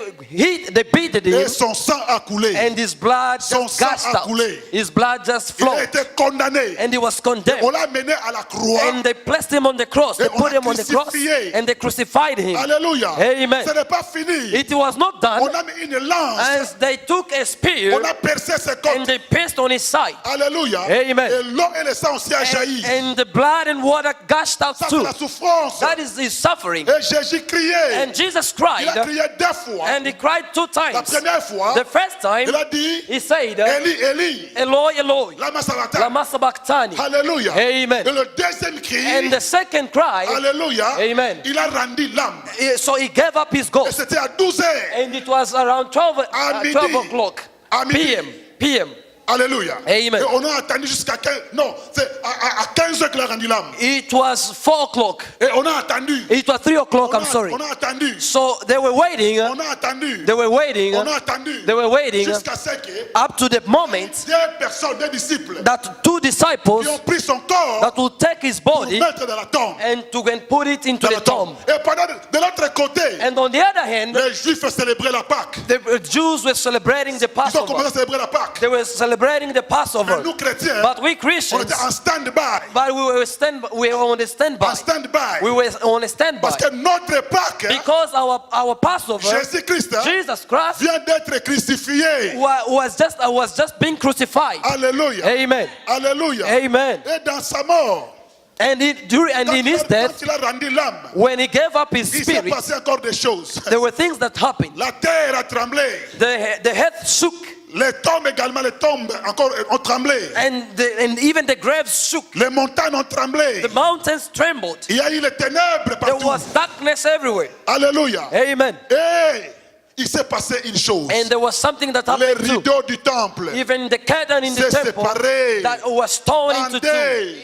beat et him, son sang a coulé. and his blood Son just sang gushed a out. coulé. His blood just Il a flowed, été condamné. and he was condemned. On l'a mené à la croix. And they placed him on the cross. They Et on put l'a him on the cross, crucifié. and they crucified him. Alléluia. Amen. Ce n'est pas fini. It was not done, On a mis une lance. as they took a spear On a percé ses and côtes. they pierced on his side. Alléluia. Amen. Et l'eau et le sang aussi a jailli. And the blood and water gushed out Ça, c'est too. la souffrance. That is his suffering. Et Jésus criait. And Jesus Il a cried, crié 2 fois. and he cried 2 La times. première fois, The first time, il a dit, he said, Eli, Eli, Eloi, Eloi, lama sabachthani. lama sabachthani. Alléluia. Amen. Et le deuxième cri, And the second cry, Alléluia, Amen. il a rendu l'âme. so he gave up his Et ghost. c'était à 12 heures. And it was around 12, À midi. 12 o'clock À midi. PM. Alléluia. Amen. Et on a attendu jusqu'à 15, non, c'est à 15 heures qu'il a rendu l'âme. It was 4 o'clock. Et on a attendu. It was 3 o'clock, I'm sorry. On a attendu. So they were waiting. On a attendu. They were waiting On a attendu. They were waiting Jusqu'à ce que up to the moment 2 personnes, 2 disciples, that 2 disciples qui ont pris son corps that will take his pour body mettre dans la tombe. and to and put it into Dans the la tombe. tomb. Et pendant de l'autre côté, And on the other hand, les Juifs célébraient la Pâque. the Jews were celebrating the Ils ont commencé Passover. à célébrer la Pâque. They were celebrating the Mais Passover. nous chrétiens, But we on Christians, était en stand-by. but we were on the standby. En stand-by. We were on a standby Parce que notre Pâque, because our Passover, Jésus-Christ, Jesus Christ, vient d'être crucifié. was just being crucified. Alléluia. Amen. Alléluia. Amen. Et dans sa mort, And in his death, quand il a rendu l'âme, when he gave up his il s'est spirit, passé encore des choses. there were things that happened. La terre a tremblé. The earth shook, Les tombes également, les tombes encore ont tremblé. and even the graves shook. Les montagnes ont tremblé. The mountains trembled. Il y a eu les ténèbres There partout. was darkness everywhere. Alléluia. Amen. Et il s'est passé une chose. And there was something that Les happened too. rideaux du temple Even the curtain in the s'est temple séparé that was torn en into deux.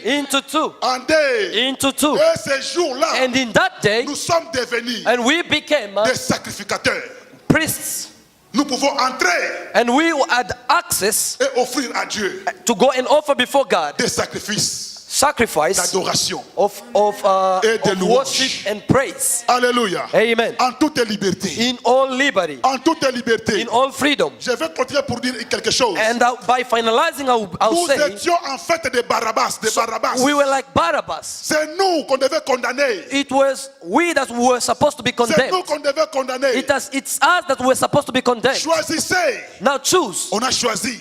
two. Into two. en deux. Into two. Et ce jour-là, And in that day, nous sommes devenus and we became des sacrificateurs. priests. Nous pouvons entrer And we had access et offrir à Dieu to go and offer before God des sacrifices sacrifice d'adoration. of Et de louange. worship and praise. Alléluia. Amen. En toute liberté. In all liberty, En toute liberté. in all freedom. Je vais continuer pour dire quelque chose. And by finalizing, I'll Nous say étions en fait des Barabbas, des Barabbas. we were like Barabbas. C'est nous qu'on devait condamner. It was we that were supposed to be C'est condemned. nous qu'on devait condamner. It's us that were supposed to be condemned. Choisissez. Now choose. On a choisi.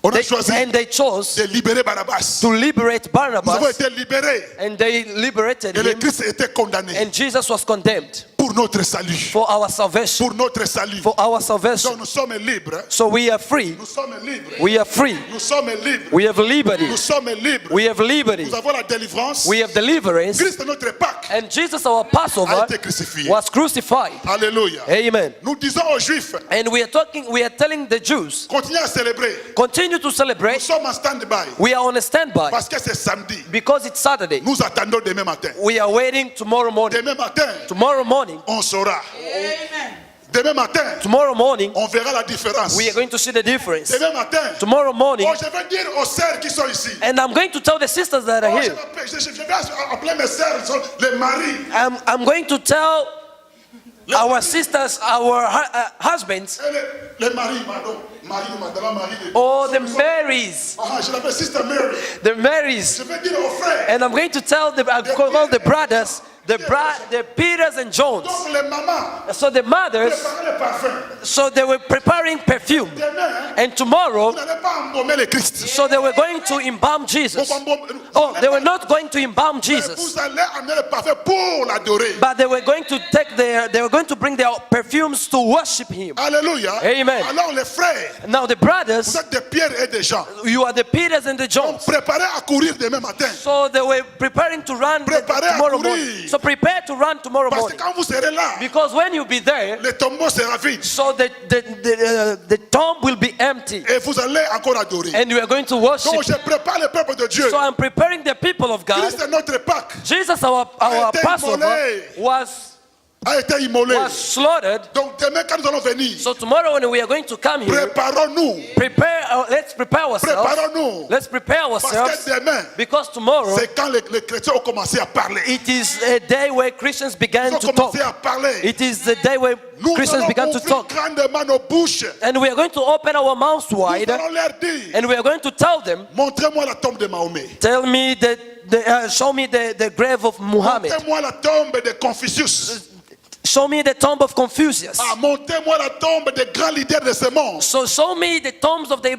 On a choisi And they chose de libérer Barabbas. to liberate Nous avons Barnabas, été libérés. and they liberated Et le him, Christ était condamné and Jesus was condemned pour notre salut. for our salvation. Pour notre salut. For our salvation. Donc nous sommes libres. So we are free. Nous sommes libres. We are free. Nous sommes libres. We have liberty. Nous sommes libres. We have liberty. Nous avons la délivrance. We have deliverance. Christ, notre Pâque, And Jesus, our a Passover, été crucifié. was crucified. Alléluia. Amen. Nous disons aux Juifs, And we are telling the Jews, continuez à célébrer. continue to Nous celebrate. sommes en stand-by. We are on a standby Parce que c'est samedi. because it's Saturday. Nous attendons demain matin. We are waiting tomorrow morning. Demain matin, Tomorrow morning, on saura. Demain matin, tomorrow morning, on verra la différence. we are going to see the difference. Demain matin, Tomorrow morning, oh, je vais dire aux sœurs qui sont ici. and I'm going to tell the sisters that are Oh, je here. vais appeler mes sœurs, les maris. I'm going to tell our sisters, our husbands, Les maris, pardon. Marie, madame, Marie. or the Marys, Ah, je l'appelle Sister Mary. the Marys, Je vais dire aux frères. and I'm going to tell I call the brothers, the Peters and Jones. Donc les mamans, So the mothers, préparez le parfum. so they were preparing perfume, Demain, and tomorrow, vous n'allez pas embaumer le Christ. so they were going to embalm Jesus. Oh, they were not going to embalm Jesus, Vous allez amener le parfum pour l'adorer. but they were going to bring their perfumes to worship Him. Alléluia. Amen. Alors les frères, Now the vous brothers, êtes des Pierre et des Jean. you are the Peters and the Johns. Préparez à courir demain matin. So they were preparing to run Préparez à tomorrow courir. morning. So prepare to run tomorrow Parce que morning. quand vous serez là, Because when you be there, le tombeau sera vide. so the tomb will be empty. Et vous allez encore adorer. And you are going to worship. Donc je prépare le peuple de Dieu. So I'm preparing the people of God. Christ est notre Pâques. Jesus, our été Passover, immolé. A été immolé. was slaughtered. Donc demain quand nous allons venir, So tomorrow when we are going to come here, préparons-nous. let's prepare ourselves. Préparons-nous. Let's prepare Parce ourselves. que demain, Because tomorrow, c'est quand les chrétiens ont commencé à parler. it is a day where Christians Ils began ont to talk. commencé à parler. It is the day where Nous Christians allons began to ouvrir talk. grandement nos bouches. And we are going to open our mouths Nous wide. allons leur dire, And we are going to tell them, montrez-moi la tombe de Mahomet. tell me show me the grave of Muhammad. Montrez-moi la tombe de Confucius. Show me the tomb of Confucius. Ah, montrez-moi la tombe des grands leaders de ce monde. So show me the tombs of the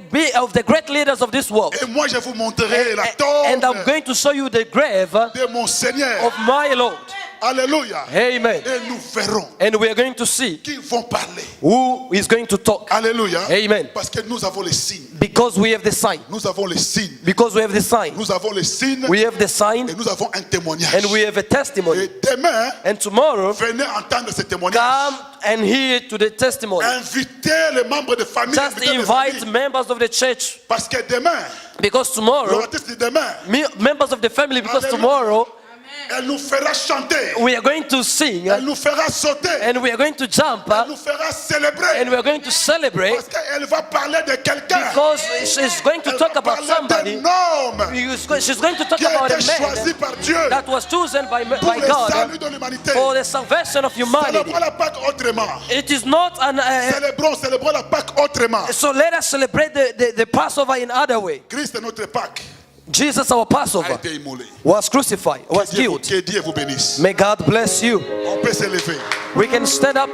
great leaders of this world. Et moi, je vous montrerai la And I'm tombe going to show you the grave de mon Seigneur. of my Lord. Alléluia. Amen. Et nous verrons And we are going to see qui vont parler. who is going to talk. Alléluia. Amen. Parce que nous avons les signes. Because we have the sign. Nous avons les signes. Because we have the sign. Nous avons les signes. We have the sign Et nous avons un témoignage. and we have a testimony. Et demain, And tomorrow, venez entendre ce témoignage. come and hear to the testimony. Invitez les membres de famille. Just invitez les invite amis. members of the church. Parce que demain, Because tomorrow, l'oratrice de demain, members of the family, because Hallelujah. tomorrow elle nous fera chanter. we are going to sing Elle nous fera sauter. and we are going to jump Elle nous fera célébrer. and we are going to celebrate Parce qu'elle va parler de quelqu'un. because she's going to Elle talk va about parler somebody. d'un homme She's going to talk qui a about a été choisi man par Dieu that was chosen by pour le God salut de l'humanité. for the salvation of humanity. Célébrons la Pâque autrement. It is not an. Célébrons la Pâque autrement. So let us celebrate the Passover in other way. Christ est notre Pâque. Jesus, our A Passover, été immolé. was crucified, was killed. Que Dieu vous bénisse. May God bless you. On peut s'élever. We can stand up.